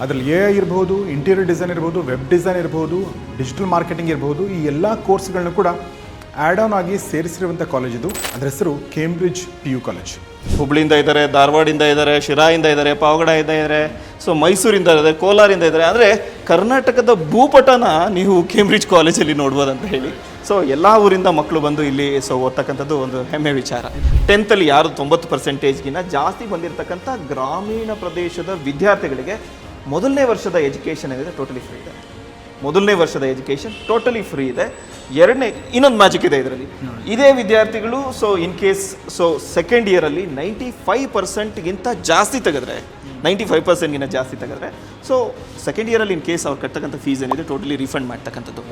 ಅದರಲ್ಲಿ A I ಇರ್ಬೋದು, interior design ಇರ್ಬೋದು, ವೆಬ್ ಡಿಸೈನ್ ಇರ್ಬೋದು, ಡಿಜಿಟಲ್ ಮಾರ್ಕೆಟಿಂಗ್ ಇರ್ಬೋದು, ಈ ಎಲ್ಲ ಕೋರ್ಸ್ಗಳನ್ನು ಕೂಡ ಆ್ಯಡ್ ಆನ್ ಆಗಿ ಸೇರಿಸಿರುವಂಥ ಕಾಲೇಜ್ ಇದು. ಅದರ ಹೆಸರು ಕೇಂಬ್ರಿಡ್ಜ್ PU ಕಾಲೇಜ್. ಹುಬ್ಳಿಯಿಂದ ಇದ್ದಾರೆ, ಧಾರವಾಡಿಂದ ಇದ್ದಾರೆ, ಶಿರಾಯಿಂದ ಇದ್ದಾರೆ, ಪಾವಗಡದಿಂದ ಇದ್ದಾರೆ, ಸೊ ಮೈಸೂರಿಂದ ಇದ್ದಾರೆ, ಕೋಲಾರಿಂದ ಇದ್ದಾರೆ. ಅಂದರೆ ಕರ್ನಾಟಕದ ಭೂಪಟನ ನೀವು ಕೇಂಬ್ರಿಡ್ಜ್ ಕಾಲೇಜಲ್ಲಿ ನೋಡ್ಬೋದು ಅಂತ ಹೇಳಿ. ಸೊ ಎಲ್ಲ ಊರಿಂದ ಮಕ್ಕಳು ಬಂದು ಇಲ್ಲಿ ಓದ್ತಕ್ಕಂಥದ್ದು ಒಂದು ಹೆಮ್ಮೆ ವಿಚಾರ. 10th ಯಾರು 90%ಗಿನ್ನ ಜಾಸ್ತಿ ಬಂದಿರತಕ್ಕಂಥ ಗ್ರಾಮೀಣ ಪ್ರದೇಶದ ವಿದ್ಯಾರ್ಥಿಗಳಿಗೆ ಮೊದಲನೇ ವರ್ಷದ ಎಜುಕೇಷನ್ ಏನಿದೆ ಟೋಟಲಿ ಫ್ರೀ ಇದೆ. ಮೊದಲನೇ ವರ್ಷದ ಎಜುಕೇಷನ್ ಟೋಟಲಿ ಫ್ರೀ ಇದೆ. ಎರಡನೇ ಇನ್ನೊಂದು ಮ್ಯಾಜಿಕ್ ಇದೆ ಇದರಲ್ಲಿ. ಇದೇ ವಿದ್ಯಾರ್ಥಿಗಳು ಇನ್ ಕೇಸ್ ಸೆಕೆಂಡ್ ಇಯರಲ್ಲಿ 95%ಗಿಂತ ಜಾಸ್ತಿ ತೆಗೆದ್ರೆ 95%ಗಿಂತ ಜಾಸ್ತಿ ತೆಗೆದ್ರೆ ಸೆಕೆಂಡ್ ಇಯರಲ್ಲಿ ಇನ್ ಕೇಸ್ ಅವ್ರು ಕಟ್ಟತಕ್ಕಂಥ ಫೀಸ್ ಏನಿದೆ ಟೋಟಲಿ ರಿಫಂಡ್ ಮಾಡ್ತಕ್ಕಂಥದ್ದು.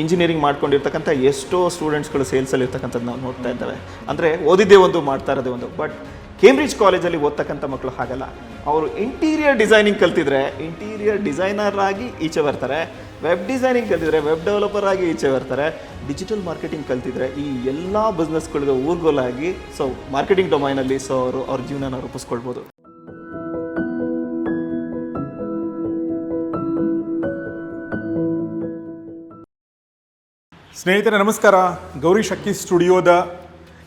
ಇಂಜಿನಿಯರಿಂಗ್ ಮಾಡ್ಕೊಂಡಿರ್ತಕ್ಕಂಥ ಎಷ್ಟೋ ಸ್ಟೂಡೆಂಟ್ಸ್ಗಳು ಸೇಲ್ಸಲ್ಲಿ ಇರ್ತಕ್ಕಂಥದ್ದು ನಾವು ನೋಡ್ತಾ ಇದ್ದೇವೆ. ಅಂದರೆ ಓದಿದ್ದೇ ಒಂದು, ಮಾಡ್ತಾ ಇರೋದೇ ಒಂದು. ಬಟ್ ಕೇಂಬ್ರಿಡ್ಜ್ ಕಾಲೇಜಲ್ಲಿ ಓದ್ತಕ್ಕಂಥ ಮಕ್ಕಳು ಹಾಗಲ್ಲ. ಅವರು ಇಂಟೀರಿಯರ್ ಡಿಸೈನಿಂಗ್ ಕಲ್ತಿದ್ರೆ ಇಂಟೀರಿಯರ್ ಡಿಸೈನರ್ ಆಗಿ ಈಚೆ ಬರ್ತಾರೆ, ವೆಬ್ ಡಿಸೈನಿಂಗ್ ಕಲ್ತಿದ್ರೆ ವೆಬ್ ಡೆವಲಪರ್ ಆಗಿ ಈಚೆ ಬರ್ತಾರೆ, ಡಿಜಿಟಲ್ ಮಾರ್ಕೆಟಿಂಗ್ ಕಲ್ತಿದ್ರೆ ಈ ಎಲ್ಲ ಬಿಸ್ನೆಸ್ಗಳಿಗೆ ಊರ್ಗೋಲಾಗಿ ಮಾರ್ಕೆಟಿಂಗ್ ಡೊಮೈನಲ್ಲಿ ಅವ್ರ ಜೀವನನ ರೂಪಿಸ್ಕೊಳ್ಬೋದು. ಸ್ನೇಹಿತರೆ ನಮಸ್ಕಾರ. ಗೌರಿ ಶಕ್ಕಿ ಸ್ಟುಡಿಯೋದ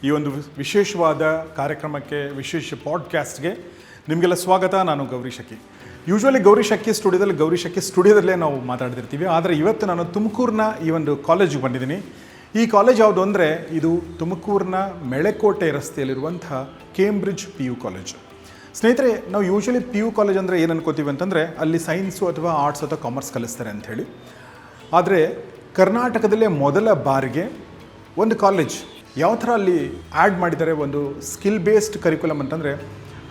ಈ ಒಂದು ವಿಶೇಷವಾದ ಕಾರ್ಯಕ್ರಮಕ್ಕೆ, ವಿಶೇಷ ಪಾಡ್ಕಾಸ್ಟ್ಗೆ ನಿಮಗೆಲ್ಲ ಸ್ವಾಗತ. ನಾನು ಗೌರಿ ಶಕ್ಕಿ. ಯೂಶ್ವಲಿ ಗೌರಿ ಶಕ್ಕಿ ಸ್ಟುಡಿಯೋದಲ್ಲೇ ನಾವು ಮಾತಾಡ್ತಿರ್ತೀವಿ. ಆದರೆ ಇವತ್ತು ನಾನು ತುಮಕೂರಿನ ಈ ಒಂದು ಕಾಲೇಜಿಗೆ ಬಂದಿದ್ದೀನಿ. ಈ ಕಾಲೇಜ್ ಯಾವುದು ಅಂದರೆ ಇದು ತುಮಕೂರಿನ ಮೆಳೆಕೋಟೆ ರಸ್ತೆಯಲ್ಲಿರುವಂಥ ಕೇಂಬ್ರಿಡ್ಜ್ PU ಕಾಲೇಜ್. ಸ್ನೇಹಿತರೆ, ನಾವು ಯೂಶ್ವಲಿ PU ಕಾಲೇಜ್ ಅಂದರೆ ಏನು ಅನ್ಕೋತೀವಿ ಅಂತಂದರೆ ಅಲ್ಲಿ ಸೈನ್ಸು ಅಥವಾ ಆರ್ಟ್ಸ್ ಅಥವಾ ಕಾಮರ್ಸ್ ಕಲಿಸ್ತಾರೆ ಅಂಥೇಳಿ. ಆದರೆ ಕರ್ನಾಟಕದಲ್ಲೇ ಮೊದಲ ಬಾರಿಗೆ ಒಂದು ಕಾಲೇಜ್ ಯಾವ ಥರ ಅಲ್ಲಿ ಆ್ಯಡ್ ಮಾಡಿದ್ದಾರೆ, ಒಂದು ಸ್ಕಿಲ್ ಬೇಸ್ಡ್ ಕರಿಕ್ಯುಲಮ್ ಅಂತಂದರೆ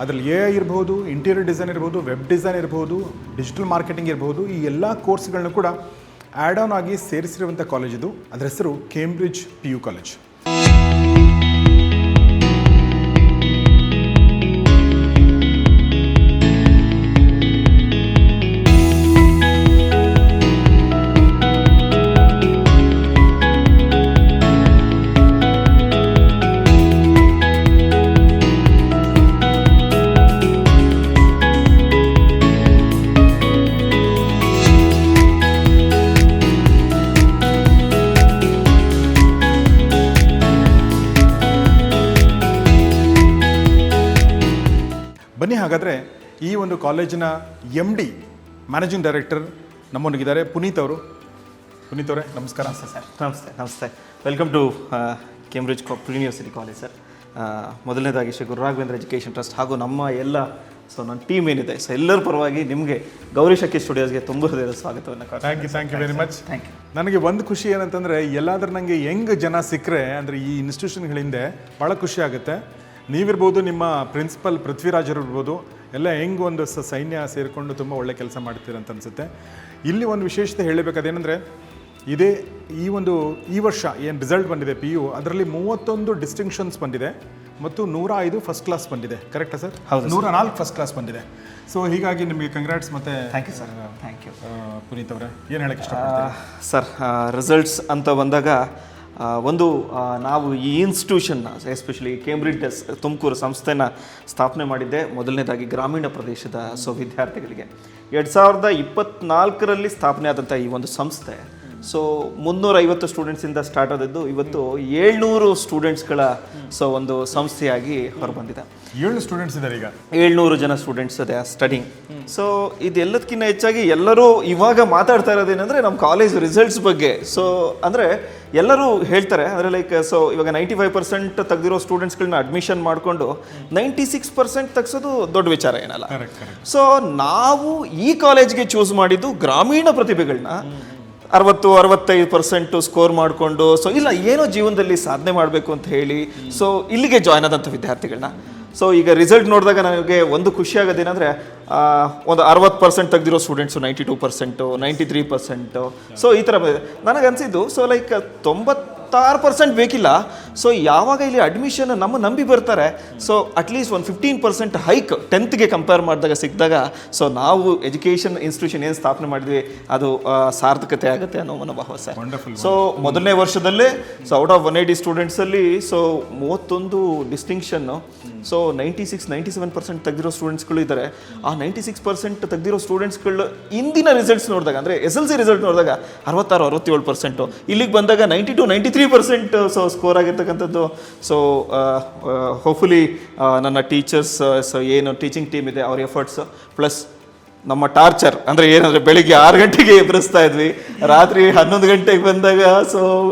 ಅದರಲ್ಲಿ ಎ ಐ ಇರ್ಬೋದು, ಇಂಟೀರಿಯರ್ ಡಿಸೈನ್ ಇರ್ಬೋದು, ವೆಬ್ ಡಿಸೈನ್ ಇರ್ಬೋದು, ಡಿಜಿಟಲ್ ಮಾರ್ಕೆಟಿಂಗ್ ಇರ್ಬೋದು, ಈ ಎಲ್ಲ ಕೋರ್ಸ್ಗಳನ್ನು ಕೂಡ ಆ್ಯಡ್ ಆನ್ ಆಗಿ ಸೇರಿಸಿರುವಂಥ ಕಾಲೇಜ್ ಇದು. ಅದರ ಹೆಸರು ಕೇಂಬ್ರಿಡ್ಜ್ PU ಕಾಲೇಜ್. ಬನ್ನಿ, ಹಾಗಾದರೆ ಈ ಒಂದು ಕಾಲೇಜಿನ MD ಮ್ಯಾನೇಜಿಂಗ್ ಡೈರೆಕ್ಟರ್ ನಮ್ಮೊಂದಿಗಿದ್ದಾರೆ, ಪುನೀತ್ ಅವರು. ಪುನೀತ್ ಅವರೇ ನಮಸ್ಕಾರ. ಸರ್ ನಮಸ್ತೆ. Welcome to Cambridge university college sir. ಮೊದಲನೇದಾಗಿ ಶ್ರೀ ಗುರು ರಾಘವೇಂದ್ರ ಎಜುಕೇಷನ್ ಟ್ರಸ್ಟ್ ಹಾಗೂ ನಮ್ಮ ಎಲ್ಲ ನನ್ನ ಟೀಮ್ ಏನಿದೆ ಎಲ್ಲರ ಪರವಾಗಿ ನಿಮಗೆ ಗೌರಿ ಶಕ್ಕಿ ಸ್ಟುಡಿಯೋಸ್ಗೆ ತುಂಬ ಹೃದಯದ ಸ್ವಾಗತವನ್ನು. Thank you very much. Thank you. ನನಗೆ ಒಂದು ಖುಷಿ ಏನಂತಂದರೆ ಎಲ್ಲಾದ್ರೂ ನನಗೆ ಹೆಂಗೆ ಜನ ಸಿಕ್ಕರೆ ಅಂದರೆ ಈ ಇನ್ಸ್ಟಿಟ್ಯೂಷನ್ಗಳಿಂದ ಭಾಳ ಖುಷಿ ಆಗುತ್ತೆ. ನೀವಿರ್ಬೋದು, ನಿಮ್ಮ ಪ್ರಿನ್ಸಿಪಲ್ ಪೃಥ್ವಿರಾಜರು ಇರ್ಬೋದು, ಎಲ್ಲ ಹೆಂಗೆ ಒಂದು ಸೈನ್ಯ ಸೇರಿಕೊಂಡು ತುಂಬ ಒಳ್ಳೆ ಕೆಲಸ ಮಾಡ್ತೀರಂತ ಅನಿಸುತ್ತೆ. ಇಲ್ಲಿ ಒಂದು ವಿಶೇಷತೆ ಹೇಳಬೇಕಾದೇನೆಂದರೆ ಈ ವರ್ಷ ಏನು ರಿಸಲ್ಟ್ ಬಂದಿದೆ PU, ಅದರಲ್ಲಿ 31 ಡಿಸ್ಟಿಂಕ್ಷನ್ಸ್ ಬಂದಿದೆ ಮತ್ತು 105 ಫಸ್ಟ್ ಕ್ಲಾಸ್ ಬಂದಿದೆ. ಕರೆಕ್ಟಾ ಸರ್? ಹೌದು. 104 ಫಸ್ಟ್ ಕ್ಲಾಸ್ ಬಂದಿದೆ. ಸೊ ಹೀಗಾಗಿ ನಿಮಗೆ ಕಂಗ್ರಾಟ್ಸ್. ಮತ್ತು thank you sir. Thank you. Puneeth ಅವರೇ ಏನು ಹೇಳಕ್ಕೆ ಇಷ್ಟಪಡ್ತೀರಾ? ಸರ್, ರಿಸಲ್ಟ್ಸ್ ಅಂತ ಬಂದಾಗ ನಾವು ಈ ಇನ್ಸ್ಟಿಟ್ಯೂಷನ್ನ ಎಸ್ಪೆಷಲಿ ಕೇಂಬ್ರಿಡ್ಜ್ ತುಮಕೂರು ಸಂಸ್ಥೆನ ಸ್ಥಾಪನೆ ಮಾಡಿದ್ದೆ ಮೊದಲನೇದಾಗಿ ಗ್ರಾಮೀಣ ಪ್ರದೇಶದ ವಿದ್ಯಾರ್ಥಿಗಳಿಗೆ. 2024ರಲ್ಲಿ ಸ್ಥಾಪನೆ ಆದಂಥ ಈ ಒಂದು ಸಂಸ್ಥೆ 350 ಸ್ಟೂಡೆಂಟ್ಸಿಂದ ಸ್ಟಾರ್ಟ್ ಆದದ್ದು ಇವತ್ತು 700 ಸ್ಟೂಡೆಂಟ್ಸ್ಗಳ ಒಂದು ಸಂಸ್ಥೆಯಾಗಿ ಹೊರಬಂದಿದೆ. 7 ಸ್ಟೂಡೆಂಟ್ಸ್ ಇದ್ದಾರೆ ಈಗ. 700 ಜನ ಸ್ಟೂಡೆಂಟ್ಸ್ ಅದೇ ಸ್ಟಡಿಂಗ್. ಇದೆಲ್ಲದಕ್ಕಿಂತ ಹೆಚ್ಚಾಗಿ ಎಲ್ಲರೂ ಇವಾಗ ಮಾತಾಡ್ತಾ ಇರೋದೇನೆಂದರೆ ನಮ್ಮ ಕಾಲೇಜ್ ರಿಸಲ್ಟ್ಸ್ ಬಗ್ಗೆ. ಅಂದರೆ ಎಲ್ಲರೂ ಹೇಳ್ತಾರೆ ಅಂದರೆ ಇವಾಗ 95% ತೆಗೆದಿರೋ ಸ್ಟೂಡೆಂಟ್ಸ್ಗಳನ್ನ ಅಡ್ಮಿಷನ್ ಮಾಡಿಕೊಂಡು 96% ತೆಗ್ಸೋದು ದೊಡ್ಡ ವಿಚಾರ ಏನಲ್ಲ. ನಾವು ಈ ಕಾಲೇಜ್ಗೆ ಚೂಸ್ ಮಾಡಿದ್ದು ಗ್ರಾಮೀಣ ಪ್ರತಿಭೆಗಳನ್ನ 60-65% ಸ್ಕೋರ್ ಮಾಡಿಕೊಂಡು ಇಲ್ಲ ಏನೋ ಜೀವನದಲ್ಲಿ ಸಾಧನೆ ಮಾಡಬೇಕು ಅಂತ ಹೇಳಿ ಇಲ್ಲಿಗೆ ಜಾಯ್ನ್ ಆದಂಥ ವಿದ್ಯಾರ್ಥಿಗಳನ್ನ. ಈಗ ರಿಸಲ್ಟ್ ನೋಡಿದಾಗ ನನಗೆ ಒಂದು ಖುಷಿ ಆಗೋದೇನೆಂದರೆ ಒಂದು 60% ತೆಗೆದಿರೋ ಸ್ಟೂಡೆಂಟ್ಸು 92%, 93%. ಈ ಥರ ನನಗನ್ಸಿದ್ದು 96% ಬೇಕಿಲ್ಲ. ಯಾವಾಗ ಇಲ್ಲಿ ಅಡ್ಮಿಷನ್ ನಮ್ಮ ನಂಬಿ ಬರ್ತಾರೆ ಅಟ್ಲೀಸ್ಟ್ ಒಂದು 15% ಹೈಕ್ 10th ಕಂಪೇರ್ ಮಾಡಿದಾಗ ಸಿಕ್ಕಿದಾಗ ನಾವು ಎಜುಕೇಷನ್ ಇನ್ಸ್ಟಿಟ್ಯೂಷನ್ ಏನು ಸ್ಥಾಪನೆ ಮಾಡಿದ್ವಿ ಅದು ಸಾರ್ಥಕತೆ ಆಗುತ್ತೆ ಅನ್ನೋ ಮನೋಭಾವ ಸರ್. ಮೊದಲನೇ ವರ್ಷದಲ್ಲೇ ಔಟ್ ಆಫ್ 180 ಸ್ಟೂಡೆಂಟ್ಸಲ್ಲಿ 31 ಡಿಸ್ಟಿಂಕ್ಷನ್ನು ಸೊ 96-97% ತೆಗೆದಿರೋ ಸ್ಟೂಡೆಂಟ್ಸ್ಗಳು ಇದ್ದಾರೆ. ಆ 96% ತೆಗೆದಿರೋ ಸ್ಟೂಡೆಂಟ್ಸ್ಗಳು ಇಂದಿನ ರಿಸಲ್ಟ್ಸ್ ನೋಡಿದಾಗ, ಅಂದರೆ SLC ರಿಸಲ್ಟ್ ನೋಡಿದಾಗ 66-67%, ಇಲ್ಲಿಗೆ ಬಂದಾಗ 92-93% ಸೊ ಸ್ಕೋರ್ ಆಗಿರ್ತಕ್ಕಂಥದ್ದು. ಸೊ ಹೋಪ್ಫುಲಿ ನನ್ನ ಟೀಚರ್ಸ್, ಸೊ ಏನು ಟೀಚಿಂಗ್ ಟೀಮ್ ಇದೆ ಅವ್ರ ಎಫರ್ಟ್ಸ್ ಪ್ಲಸ್ ನಮ್ಮ ಟಾರ್ಚರ್ ಅಂದರೆ ಏನಂದರೆ ಬೆಳಿಗ್ಗೆ 6 ಗಂಟೆಗೆ ಎಬ್ಬರಿಸ್ತಾ ಇದ್ವಿ, ರಾತ್ರಿ 11 ಗಂಟೆಗೆ ಬಂದಾಗ ಸೊ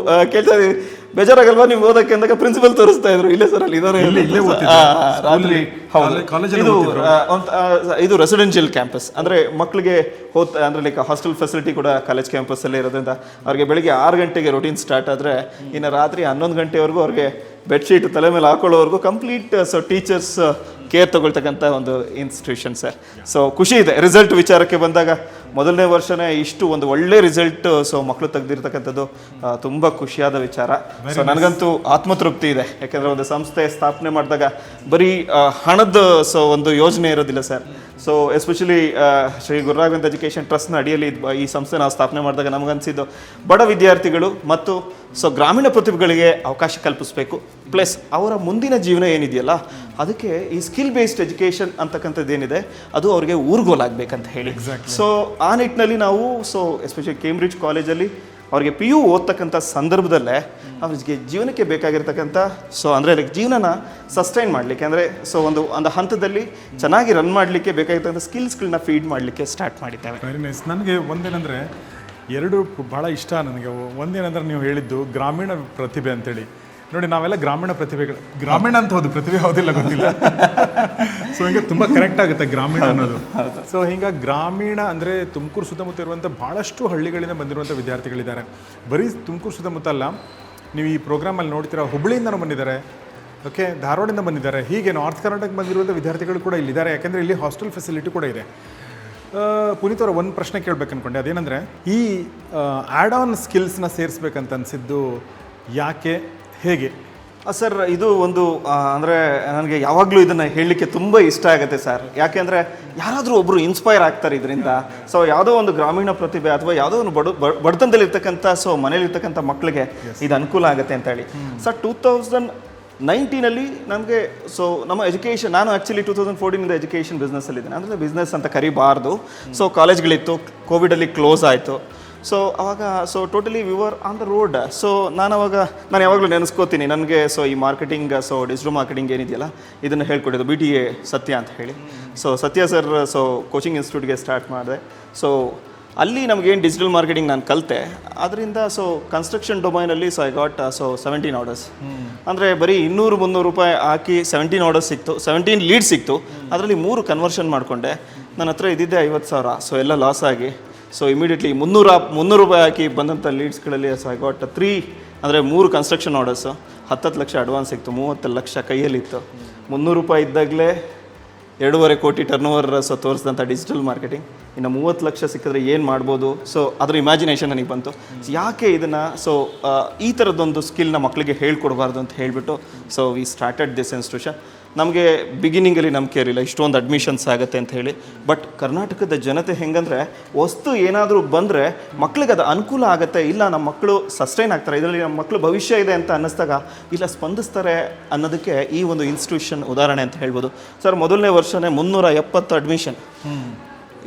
ಕೇಳ್ತಾ ಇದ್ವಿ, ಬೇಜಾರಾಗಲ್ವಾ ನೀವು ಓದಕ್ಕೆ ಅಂದಾಗ ಪ್ರಿನ್ಸಿಪಲ್ ತೋರಿಸ್ತಾ ಇದ್ರು, ಇಲ್ಲೇ ಸರ್ ಅಲ್ಲಿ ಇದಾರೆ ರಾತ್ರಿ. ಇದು ರೆಸಿಡೆನ್ಷಿಯಲ್ ಕ್ಯಾಂಪಸ್, ಅಂದರೆ ಮಕ್ಕಳಿಗೆ ಅಂದರೆ ಲೈಕ್ ಹಾಸ್ಟೆಲ್ ಫೆಸಿಲಿಟಿ ಕೂಡ ಕಾಲೇಜ್ ಕ್ಯಾಂಪಸ್ಸಲ್ಲೇ ಇರೋದ್ರಿಂದ ಅವ್ರಿಗೆ ಬೆಳಿಗ್ಗೆ 6 ಗಂಟೆಗೆ ರೊಟೀನ್ ಸ್ಟಾರ್ಟ್ ಆದರೆ ಇನ್ನು ರಾತ್ರಿ 11 ಗಂಟೆವರೆಗೂ ಅವ್ರಿಗೆ ಬೆಡ್ಶೀಟ್ ತಲೆ ಮೇಲೆ ಹಾಕೊಳ್ಳೋವರೆಗೂ ಕಂಪ್ಲೀಟ್ ಸೊ ಟೀಚರ್ಸ್ ಕೇರ್ ತಗೊಳ್ತಕ್ಕಂಥ ಒಂದು ಇನ್ಸ್ಟಿಟ್ಯೂಷನ್ ಸರ್. ಸೊ ಖುಷಿ ಇದೆ ರಿಸಲ್ಟ್ ವಿಚಾರಕ್ಕೆ ಬಂದಾಗ. ಮೊದಲನೇ ವರ್ಷನೇ ಇಷ್ಟು ಒಂದು ಒಳ್ಳೆ ರಿಸಲ್ಟ್ ಸೊ ಮಕ್ಕಳು ತೆಗೆದಿರ್ತಕ್ಕಂಥದ್ದು ತುಂಬ ಖುಷಿಯಾದ ವಿಚಾರ. ಸೊ ನನಗಂತೂ ಆತ್ಮತೃಪ್ತಿ ಇದೆ, ಯಾಕೆಂದರೆ ಒಂದು ಸಂಸ್ಥೆ ಸ್ಥಾಪನೆ ಮಾಡಿದಾಗ ಬರೀ ಹಣದ ಸೊ ಒಂದು ಯೋಜನೆ ಇರೋದಿಲ್ಲ sir. So especially Shri Guru Raghavendra education ಟ್ರಸ್ಟ್ನ ಅಡಿಯಲ್ಲಿ ಈ ಸಂಸ್ಥೆ ನಾವು ಸ್ಥಾಪನೆ ಮಾಡಿದಾಗ ನಮಗನ್ಸಿದ್ದು ಬಡ ವಿದ್ಯಾರ್ಥಿಗಳು ಮತ್ತು ಸೊ ಗ್ರಾಮೀಣ ಪ್ರತಿಭೆಗಳಿಗೆ ಅವಕಾಶ ಕಲ್ಪಿಸಬೇಕು, ಪ್ಲಸ್ ಅವರ ಮುಂದಿನ ಜೀವನ ಏನಿದೆಯಲ್ಲ ಅದಕ್ಕೆ ಈ ಸ್ಕಿಲ್ ಬೇಸ್ಡ್ ಎಜುಕೇಷನ್ ಅಂತಕ್ಕಂಥದ್ದು ಏನಿದೆ ಅದು ಅವ್ರಿಗೆ ಊರ್ಗೋಲಾಗಬೇಕಂತ ಹೇಳಿ. ಸೊ ಆ ನಿಟ್ಟಿನಲ್ಲಿ ನಾವು ಸೊ ಎಸ್ಪೆಷಲಿ ಕೇಂಬ್ರಿಡ್ಜ್ ಕಾಲೇಜಲ್ಲಿ ಅವ್ರಿಗೆ PU ಓದ್ತಕ್ಕಂಥ ಸಂದರ್ಭದಲ್ಲೇ ಅವ್ರಿಗೆ ಜೀವನಕ್ಕೆ ಬೇಕಾಗಿರ್ತಕ್ಕಂಥ ಸೊ ಅಂದರೆ ಲೈಕ್ ಜೀವನನ ಸಸ್ಟೈನ್ ಮಾಡಲಿಕ್ಕೆ, ಅಂದರೆ ಸೊ ಒಂದು ಹಂತದಲ್ಲಿ ಚೆನ್ನಾಗಿ ರನ್ ಮಾಡಲಿಕ್ಕೆ ಬೇಕಾಗಿರ್ತಕ್ಕಂಥ ಸ್ಕಿಲ್ಸ್ಗಳನ್ನ ಫೀಡ್ ಮಾಡಲಿಕ್ಕೆ ಸ್ಟಾರ್ಟ್ ಮಾಡಿದ್ದೇವೆ. Very nice. ನನಗೆ ಒಂದೇನೆಂದರೆ ಎರಡು ಭಾಳ ಇಷ್ಟ ನನಗೆ. ಒಂದೇನೆಂದ್ರೆ ನೀವು ಹೇಳಿದ್ದು ಗ್ರಾಮೀಣ ಪ್ರತಿಭೆ ಅಂತೇಳಿ. ನೋಡಿ, ನಾವೆಲ್ಲ ಗ್ರಾಮೀಣ ಪ್ರತಿಭೆಗಳು, ಗ್ರಾಮೀಣ ಅಂತ ಹೋದು ಪ್ರತಿಭೆ ಯಾವುದಿಲ್ಲ ಗೊತ್ತಿಲ್ಲ. ಸೊ ಹಿಂಗೆ ತುಂಬ ಕರೆಕ್ಟ್ ಆಗುತ್ತೆ ಗ್ರಾಮೀಣ ಅನ್ನೋದು. ಸೊ ಹಿಂಗೆ ಗ್ರಾಮೀಣ ಅಂದರೆ ತುಮಕೂರು ಸುತ್ತಮುತ್ತ ಇರುವಂಥ ಭಾಳಷ್ಟು ಹಳ್ಳಿಗಳಿಂದ ಬಂದಿರುವಂಥ ವಿದ್ಯಾರ್ಥಿಗಳಿದ್ದಾರೆ. ಬರೀ ತುಮಕೂರು ಸುತ್ತಮುತ್ತ ಅಲ್ಲ, ನೀವು ಈ ಪ್ರೋಗ್ರಾಮಲ್ಲಿ ನೋಡ್ತೀರಾ ಹುಬ್ಬಳ್ಳಿಯಿಂದನೂ ಬಂದಿದ್ದಾರೆ, ಓಕೆ, ಧಾರವಾಡದಿಂದ ಬಂದಿದ್ದಾರೆ, ಹೀಗೆ ನಾರ್ತ್ ಕರ್ನಾಟಕ ಬಂದಿರುವಂಥ ವಿದ್ಯಾರ್ಥಿಗಳು ಕೂಡ ಇಲ್ಲಿದ್ದಾರೆ. ಯಾಕೆಂದರೆ ಇಲ್ಲಿ ಹಾಸ್ಟೆಲ್ ಫೆಸಿಲಿಟಿ ಕೂಡ ಇದೆ. ಪುನೀತ್ ಅವರ ಒಂದು ಪ್ರಶ್ನೆ ಕೇಳಬೇಕು ಅಂದ್ಕೊಂಡೆ, ಅದೇನೆಂದರೆ ಈ ಆ್ಯಡ್ ಆನ್ ಸ್ಕಿಲ್ಸ್ನ ಸೇರಿಸ್ಬೇಕಂತ ಅನಿಸಿದ್ದು ಯಾಕೆ, ಹೇಗೆ? ಸರ್, ಇದು ಒಂದು ಅಂದರೆ ನನಗೆ ಯಾವಾಗಲೂ ಇದನ್ನು ಹೇಳಲಿಕ್ಕೆ ತುಂಬ ಇಷ್ಟ ಆಗುತ್ತೆ ಸರ್. ಯಾಕೆಂದರೆ ಯಾರಾದರೂ ಒಬ್ಬರು ಇನ್ಸ್ಪೈರ್ ಆಗ್ತಾರೆ ಇದರಿಂದ. ಸೊ ಯಾವುದೋ ಒಂದು ಗ್ರಾಮೀಣ ಪ್ರತಿಭೆ ಅಥವಾ ಯಾವುದೋ ಒಂದು ಬಡತನದಲ್ಲಿರ್ತಕ್ಕಂಥ ಸೊ ಮನೇಲಿರ್ತಕ್ಕಂಥ ಮಕ್ಕಳಿಗೆ ಇದು ಅನುಕೂಲ ಆಗುತ್ತೆ ಅಂತ ಹೇಳಿ. ಸರ್ 2019 ನಮಗೆ ಸೊ ನಮ್ಮ ಎಜುಕೇಷನ್, ನಾನು ಆ್ಯಕ್ಚುಲಿ 2014 ಎಜುಕೇಷನ್ ಬಿಸ್ನೆಸ್ಸಲ್ಲಿದ್ದೇನೆ. ಅಂದರೆ ಬಿಸ್ನೆಸ್ ಅಂತ ಕರಿಬಾರ್ದು. ಸೊ ಕಾಲೇಜ್ಗಳಿತ್ತು, ಕೋವಿಡಲ್ಲಿ ಕ್ಲೋಸ್ ಆಯಿತು. ಸೊ ಆವಾಗ so totally we were on the road. So ನಾನು ಯಾವಾಗಲೂ ನೆನೆಸ್ಕೋತೀನಿ, ನನಗೆ ಸೊ ಈ ಮಾರ್ಕೆಟಿಂಗ್, ಸೊ ಡಿಜಿಟಲ್ ಮಾರ್ಕೆಟಿಂಗ್ ಏನಿದೆಯಲ್ಲ ಇದನ್ನು ಹೇಳ್ಕೊಟ್ಟಿದ್ದು BTA ಸತ್ಯ ಅಂತ ಹೇಳಿ. So Satya sir so coaching ಇನ್ಸ್ಟಿಟ್ಯೂಟ್ಗೆ ಸ್ಟಾರ್ಟ್ ಮಾಡಿದೆ. ಸೊ ಅಲ್ಲಿ ನಮಗೇನು ಡಿಜಿಟಲ್ ಮಾರ್ಕೆಟಿಂಗ್ ನಾನು ಕಲಿತೆ, ಅದರಿಂದ ಸೊ ಕನ್ಸ್ಟ್ರಕ್ಷನ್ ಡೊಮೈನಲ್ಲಿ so I got so 17 orders. ಅಂದರೆ ಬರೀ 200-300 ರೂಪಾಯಿ ಹಾಕಿ 17 ಆರ್ಡರ್ಸ್ ಸಿಕ್ತು, 17 ಲೀಡ್ ಸಿಕ್ತು. ಅದರಲ್ಲಿ 3 ಕನ್ವರ್ಷನ್ ಮಾಡಿಕೊಂಡೆ. ನನ್ನ ಹತ್ರ ಇದ್ದಿದ್ದೆ 50,000. ಸೊ ಎಲ್ಲ ಲಾಸ್ ಆಗಿ ಸೊ ಇಮಿಡಿಯೇಟ್ಲಿ 300 ರೂಪಾಯಿ ಹಾಕಿ ಬಂದಂಥ ಲೀಡ್ಸ್ಗಳಲ್ಲಿ so I got 3 construction orders, 10 lakh advance ಸಿಕ್ತು, 30 ಲಕ್ಷ ಕೈಯಲ್ಲಿತ್ತು. 300 ರೂಪಾಯಿ ಇದ್ದಾಗಲೇ 2.5 ಕೋಟಿ ಟರ್ನ್ ಓವರ್ ಸೊ ತೋರಿಸಿದಂಥ ಡಿಜಿಟಲ್ ಮಾರ್ಕೆಟಿಂಗ್. ಇನ್ನು 30 ಲಕ್ಷ ಸಿಕ್ಕಿದ್ರೆ ಏನು ಮಾಡ್ಬೋದು? ಸೊ ಅದರ ಇಮ್ಯಾಜಿನೇಷನ್ ನನಗೆ ಬಂತು. ಯಾಕೆ ಇದನ್ನು ಸೊ ಈ ಥರದ್ದೊಂದು ಸ್ಕಿಲ್ನ ಮಕ್ಕಳಿಗೆ ಹೇಳ್ಕೊಡ್ಬಾರ್ದು ಅಂತ ಹೇಳಿಬಿಟ್ಟು so we started this institution. ನಮಗೆ ಬಿಗಿನಿಂಗಲ್ಲಿ ನಂಬಿಕೆ ಇರಲಿಲ್ಲ ಇಷ್ಟೊಂದು ಅಡ್ಮಿಷನ್ಸ್ ಆಗುತ್ತೆ ಅಂತ ಹೇಳಿ. ಬಟ್ ಕರ್ನಾಟಕದ ಜನತೆ ಹೆಂಗಂದರೆ ವಸ್ತು ಏನಾದರೂ ಬಂದರೆ ಮಕ್ಕಳಿಗೆ ಅದು ಅನುಕೂಲ ಆಗುತ್ತೆ, ಇಲ್ಲ ನಮ್ಮ ಮಕ್ಕಳು ಸಸ್ಟೈನ್ ಆಗ್ತಾರೆ, ಇದರಲ್ಲಿ ನಮ್ಮ ಮಕ್ಕಳು ಭವಿಷ್ಯ ಇದೆ ಅಂತ ಅನ್ನಿಸ್ದಾಗ ಇಲ್ಲ ಸ್ಪಂದಿಸ್ತಾರೆ ಅನ್ನೋದಕ್ಕೆ ಈ ಒಂದು ಇನ್ಸ್ಟಿಟ್ಯೂಷನ್ ಉದಾಹರಣೆ ಅಂತ ಹೇಳ್ಬೋದು. ಸರ್, ಮೊದಲನೇ ವರ್ಷನೇ 370 ಅಡ್ಮಿಷನ್.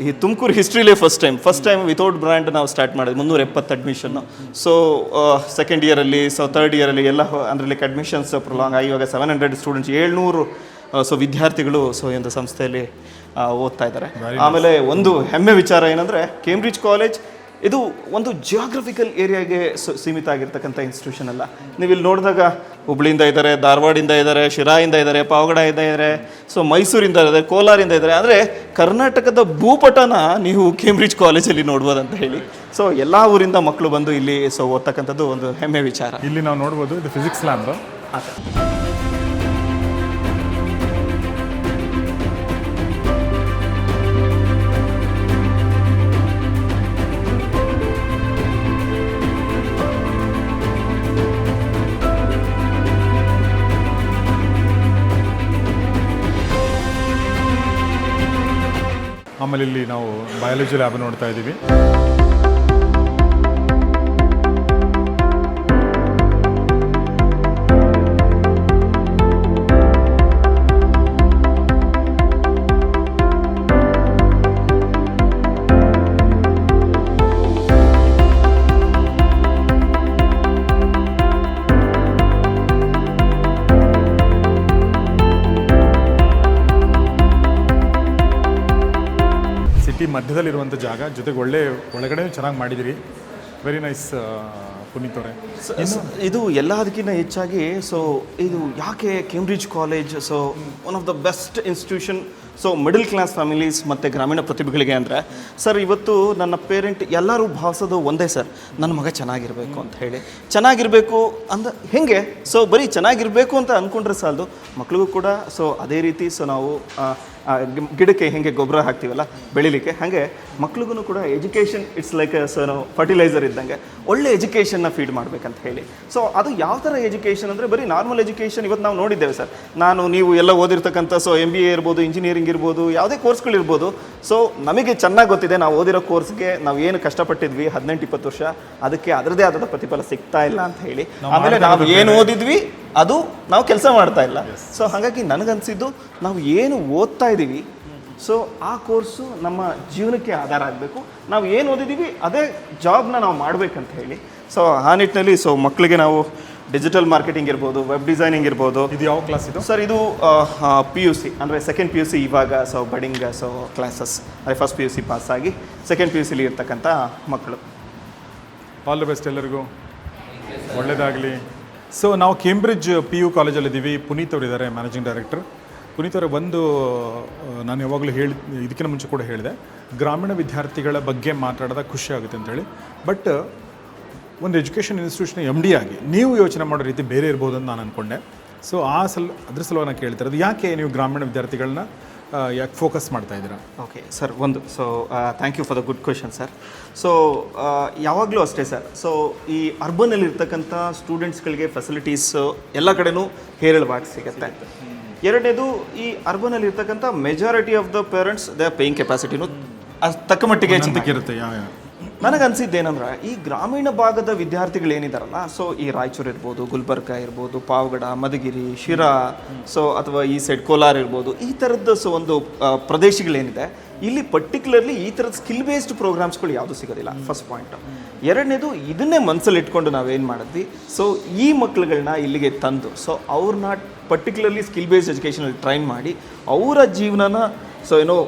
ಈ ತುಮಕೂರು ಹಿಸ್ಟ್ರಿಲೇ ಫಸ್ಟ್ ಟೈಮ್ ವಿತೌಟ್ ಬ್ರ್ಯಾಂಡ್ ನಾವು ಸ್ಟಾರ್ಟ್ ಮಾಡಿದ್ವಿ. 370 ಅಡ್ಮಿಷನ್ನು. ಸೊ ಸೆಕೆಂಡ್ ಇಯರಲ್ಲಿ, ಸೊ ಥರ್ಡ್ ಇಯರಲ್ಲಿ ಎಲ್ಲ ಅಂದರೆ ಲೈಕ್ ಅಡ್ಮಿಷನ್ಸ್ ಪ್ರೊಲಾಂಗ್ ಆಗಿ ಇವಾಗ 700 ಸ್ಟೂಡೆಂಟ್ಸ್, 700 ಸೊ ವಿದ್ಯಾರ್ಥಿಗಳು ಸೊ ಈ ಒಂದು ಸಂಸ್ಥೆಯಲ್ಲಿ ಓದ್ತಾ ಇದ್ದಾರೆ. ಆಮೇಲೆ ಒಂದು ಹೆಮ್ಮೆ ವಿಚಾರ ಏನಂದರೆ ಕೇಂಬ್ರಿಡ್ಜ್ ಕಾಲೇಜ್ ಇದು ಒಂದು ಜಿಯೋಗ್ರಫಿಕಲ್ ಏರಿಯಾಗೆ ಸೀಮಿತ ಆಗಿರ್ತಕ್ಕಂಥ ಇನ್ಸ್ಟಿಟ್ಯೂಷನ್ ಅಲ್ಲ. ನೀವು ಇಲ್ಲಿ ನೋಡಿದಾಗ ಹುಬ್ಳಿಯಿಂದ ಇದ್ದಾರೆ, ಧಾರವಾಡಿಂದ ಇದ್ದಾರೆ, ಶಿರಾಯಿಂದ ಇದ್ದಾರೆ, ಪಾವಗಡದಿಂದ ಇದ್ದಾರೆ, ಸೊ ಮೈಸೂರಿಂದ ಇದ್ದಾರೆ, ಕೋಲಾರಿಂದ ಇದ್ದಾರೆ. ಅಂದರೆ ಕರ್ನಾಟಕದ ಭೂಪಟನ ನೀವು ಕೇಂಬ್ರಿಡ್ಜ್ ಕಾಲೇಜಲ್ಲಿ ನೋಡ್ಬೋದಂತ ಹೇಳಿ. ಸೊ ಎಲ್ಲ ಊರಿಂದ ಮಕ್ಕಳು ಬಂದು ಇಲ್ಲಿ ಸೊ ಓದ್ತಕ್ಕಂಥದ್ದು ಒಂದು ಹೆಮ್ಮೆ ವಿಚಾರ. ಇಲ್ಲಿ ನಾವು ನೋಡ್ಬೋದು, ಇದು ಫಿಸಿಕ್ಸ್ ಲ್ಯಾಬ್. ಆಮೇಲೆ ಇಲ್ಲಿ ನಾವು ಬಯಾಲಜಿ ಲ್ಯಾಬ್ ನೋಡ್ತಾ ಇದ್ದೀವಿ. ಮಧ್ಯದಲ್ಲಿರುವಂಥ ಜಾಗ, ಜೊತೆಗೆ ಒಳಗಡೆ ಚೆನ್ನಾಗಿ ಮಾಡಿದಿರಿ. ವೆರಿ ನೈಸ್ ಪುನೀತ್ ಅವರೇ. ಇದು ಎಲ್ಲದಕ್ಕಿಂತ ಹೆಚ್ಚಾಗಿ ಸೊ ಇದು ಯಾಕೆ Cambridge college so one of the best institution so middle class families ಮತ್ತು ಗ್ರಾಮೀಣ ಪ್ರತಿಭೆಗಳಿಗೆ ಅಂದರೆ ಸರ್ ಇವತ್ತು ನನ್ನ ಪೇರೆಂಟ್ ಎಲ್ಲರೂ ಭಾವಿಸೋದು ಒಂದೇ ಸರ್, ನನ್ನ ಮಗ ಚೆನ್ನಾಗಿರಬೇಕು ಅಂತ ಹೇಳಿ. ಚೆನ್ನಾಗಿರಬೇಕು ಅಂದ ಹೇಗೆ ಸೊ ಬರೀ ಚೆನ್ನಾಗಿರಬೇಕು ಅಂತ ಅಂದ್ಕೊಂಡ್ರೆ ಸಾಲದು, ಮಕ್ಳಿಗೂ ಕೂಡ ಸೊ ಅದೇ ರೀತಿ ಸೊ ನಾವು ಗಿಡಕ್ಕೆ ಹೇಗೆ ಗೊಬ್ಬರ ಹಾಕ್ತೀವಲ್ಲ ಬೆಳಿಲಿಕ್ಕೆ, ಹಾಗೆ ಮಕ್ಳಿಗೂ ಕೂಡ ಎಜುಕೇಷನ್ ಇಟ್ಸ್ ಲೈಕ್ ಸೊ ನಾವು ಫರ್ಟಿಲೈಸರ್ ಇದ್ದಂಗೆ ಒಳ್ಳೆ ಎಜುಕೇಷನ್ನ ಫೀಡ್ ಮಾಡಬೇಕಂತ ಹೇಳಿ. ಸೊ ಅದು ಯಾವ ಥರ ಎಜುಕೇಷನ್ ಅಂದರೆ ಬರೀ ನಾರ್ಮಲ್ ಎಜುಕೇಷನ್ ಇವತ್ತು ನಾವು ನೋಡಿದ್ದೇವೆ ಸರ್. ನೀವು ಎಲ್ಲ ಓದಿರ್ತಕ್ಕಂಥ ಸೊ MBA ಇರ್ಬೋದು, ಇಂಜಿನಿಯರಿಂಗ್ ಇರ್ಬೋದು, ಯಾವುದೇ ಕೋರ್ಸ್ಗಳಿರ್ಬೋದು. ಸೊ ನಮಗೆ ಚೆನ್ನಾಗಿ ಗೊತ್ತಿದೆ ನಾವು ಓದಿರೋ ಕೋರ್ಸ್ಗೆ ನಾವು ಏನು ಕಷ್ಟಪಟ್ಟಿದ್ವಿ 18-20 ವರ್ಷ, ಅದಕ್ಕೆ ಅದರದೇ ಆದ ಪ್ರತಿಫಲ ಸಿಗ್ತಾ ಇಲ್ಲ ಅಂತ ಹೇಳಿ. ಆಮೇಲೆ ನಾವು ಏನು ಓದಿದ್ವಿ ಅದು ನಾವು ಕೆಲಸ ಮಾಡ್ತಾ ಇಲ್ಲ. ಸೊ ಹಾಗಾಗಿ ನನಗನ್ಸಿದ್ದು ನಾವು ಏನು ಓದ್ತಾ ಇದ್ದೀವಿ ಸೊ ಆ ಕೋರ್ಸು ನಮ್ಮ ಜೀವನಕ್ಕೆ ಆಧಾರ ಆಗಬೇಕು. ನಾವು ಏನು ಓದಿದ್ದೀವಿ ಅದೇ ಜಾಬ್ನ ನಾವು ಮಾಡಬೇಕಂತ ಹೇಳಿ. ಸೊ ಆ ನಿಟ್ಟಿನಲ್ಲಿ ಸೊ ಮಕ್ಕಳಿಗೆ ನಾವು ಡಿಜಿಟಲ್ ಮಾರ್ಕೆಟಿಂಗ್ ಇರ್ಬೋದು, ವೆಬ್ ಡಿಸೈನಿಂಗ್ ಇರ್ಬೋದು. ಇದು ಯಾವ ಕ್ಲಾಸ್ ಇದು ಸರ್? ಇದು PUC ಅಂದರೆ ಸೆಕೆಂಡ್ PUC ಇವಾಗ ಸೊ ಬಡಿಂಗ್ ಸೊ ಕ್ಲಾಸಸ್ ಅಂದರೆ ಫಸ್ಟ್ PUC ಪಾಸಾಗಿ ಸೆಕೆಂಡ್ PUCಲಿ ಇರ್ತಕ್ಕಂಥ ಮಕ್ಕಳು. ಆಲ್ ದ ಬೆಸ್ಟ್ ಎಲ್ಲರಿಗೂ, ಒಳ್ಳೆಯದಾಗಲಿ. ಸೊ ನಾವು ಕೇಂಬ್ರಿಡ್ಜ್ PU ಕಾಲೇಜಲ್ಲಿದ್ದೀವಿ. ಪುನೀತ್ ಅವರು ಇದ್ದಾರೆ, ಮ್ಯಾನೇಜಿಂಗ್ ಡೈರೆಕ್ಟರ್. ಪುನೀತ್ ಅವರೇ, ನಾನು ಯಾವಾಗಲೂ ಇದಕ್ಕಿಂತ ಮುಂಚೆ ಕೂಡ ಹೇಳಿದೆ, ಗ್ರಾಮೀಣ ವಿದ್ಯಾರ್ಥಿಗಳ ಬಗ್ಗೆ ಮಾತಾಡಿದಾಗ ಖುಷಿ ಆಗುತ್ತೆ ಅಂತೇಳಿ. ಬಟ್ ಒಂದು ಎಜುಕೇಷನ್ ಇನ್ಸ್ಟಿಟ್ಯೂಷನ್ MD ಆಗಿ ನೀವು ಯೋಚನೆ ಮಾಡೋ ರೀತಿ ಬೇರೆ ಇರ್ಬೋದು ಅಂತ ನಾನು ಅಂದ್ಕೊಂಡೆ. ಸೊ ಅದ್ರ ಸಲುವಾಗಿ ನಾನು ಕೇಳ್ತಾರೆ, ಅದು ಯಾಕೆ ನೀವು ಗ್ರಾಮೀಣ ವಿದ್ಯಾರ್ಥಿಗಳನ್ನ ಯಾಕೆ ಫೋಕಸ್ ಮಾಡ್ತಾ ಇದ್ದೀರಾ? Okay sir, so thank you for the good question sir. So ಯಾವಾಗಲೂ ಅಷ್ಟೇ ಸರ್. ಸೊ ಈ ಅರ್ಬನಲ್ಲಿ ಇರ್ತಕ್ಕಂಥ ಸ್ಟೂಡೆಂಟ್ಸ್ಗಳಿಗೆ ಫೆಸಿಲಿಟೀಸ್ ಎಲ್ಲ ಕಡೆನೂ ಹೇರಳವಾಗಿ ಸಿಗುತ್ತೆ. ಎರಡನೇದು, ಈ ಅರ್ಬನಲ್ಲಿ ಇರ್ತಕ್ಕಂಥ majority of the parents they paying ಕೆಪಾಸಿಟಿನೂ ತಕ್ಕ ಮಟ್ಟಿಗೆ ಇರುತ್ತೆ. ನನಗನ್ಸಿದ್ದೇನೆಂದ್ರೆ ಈ ಗ್ರಾಮೀಣ ಭಾಗದ ವಿದ್ಯಾರ್ಥಿಗಳೇನಿದಾರಲ್ಲ, ಸೊ ಈ ರಾಯಚೂರು ಇರ್ಬೋದು, ಗುಲ್ಬರ್ಗ ಇರ್ಬೋದು, ಪಾವಗಡ, ಮಧುಗಿರಿ, ಶಿರಾ, ಸೊ ಅಥವಾ ಈ ಸೈಡ್ ಕೋಲಾರ ಇರ್ಬೋದು, ಈ ಥರದ್ದು ಸೊ ಒಂದು ಪ್ರದೇಶಗಳೇನಿದೆ ಇಲ್ಲಿ ಪರ್ಟಿಕ್ಯುಲರ್ಲಿ ಈ ಥರದ ಸ್ಕಿಲ್ ಬೇಸ್ಡ್ ಪ್ರೋಗ್ರಾಮ್ಸ್ಗಳು ಯಾವುದೂ ಸಿಗೋದಿಲ್ಲ. First point. ಎರಡನೇದು, ಇದನ್ನೇ ಮನಸ್ಸಲ್ಲಿ ಇಟ್ಕೊಂಡು ನಾವೇನು ಮಾಡಿದ್ವಿ, ಸೊ ಈ ಮಕ್ಕಳುಗಳನ್ನ ಇಲ್ಲಿಗೆ ತಂದು ಸೊ ಅವ್ರನ್ನ ಪರ್ಟಿಕ್ಯುಲರ್ಲಿ ಸ್ಕಿಲ್ ಬೇಸ್ಡ್ ಎಜುಕೇಷನಲ್ಲಿ ಟ್ರೈನ್ ಮಾಡಿ ಅವರ ಜೀವನನ ಸೊ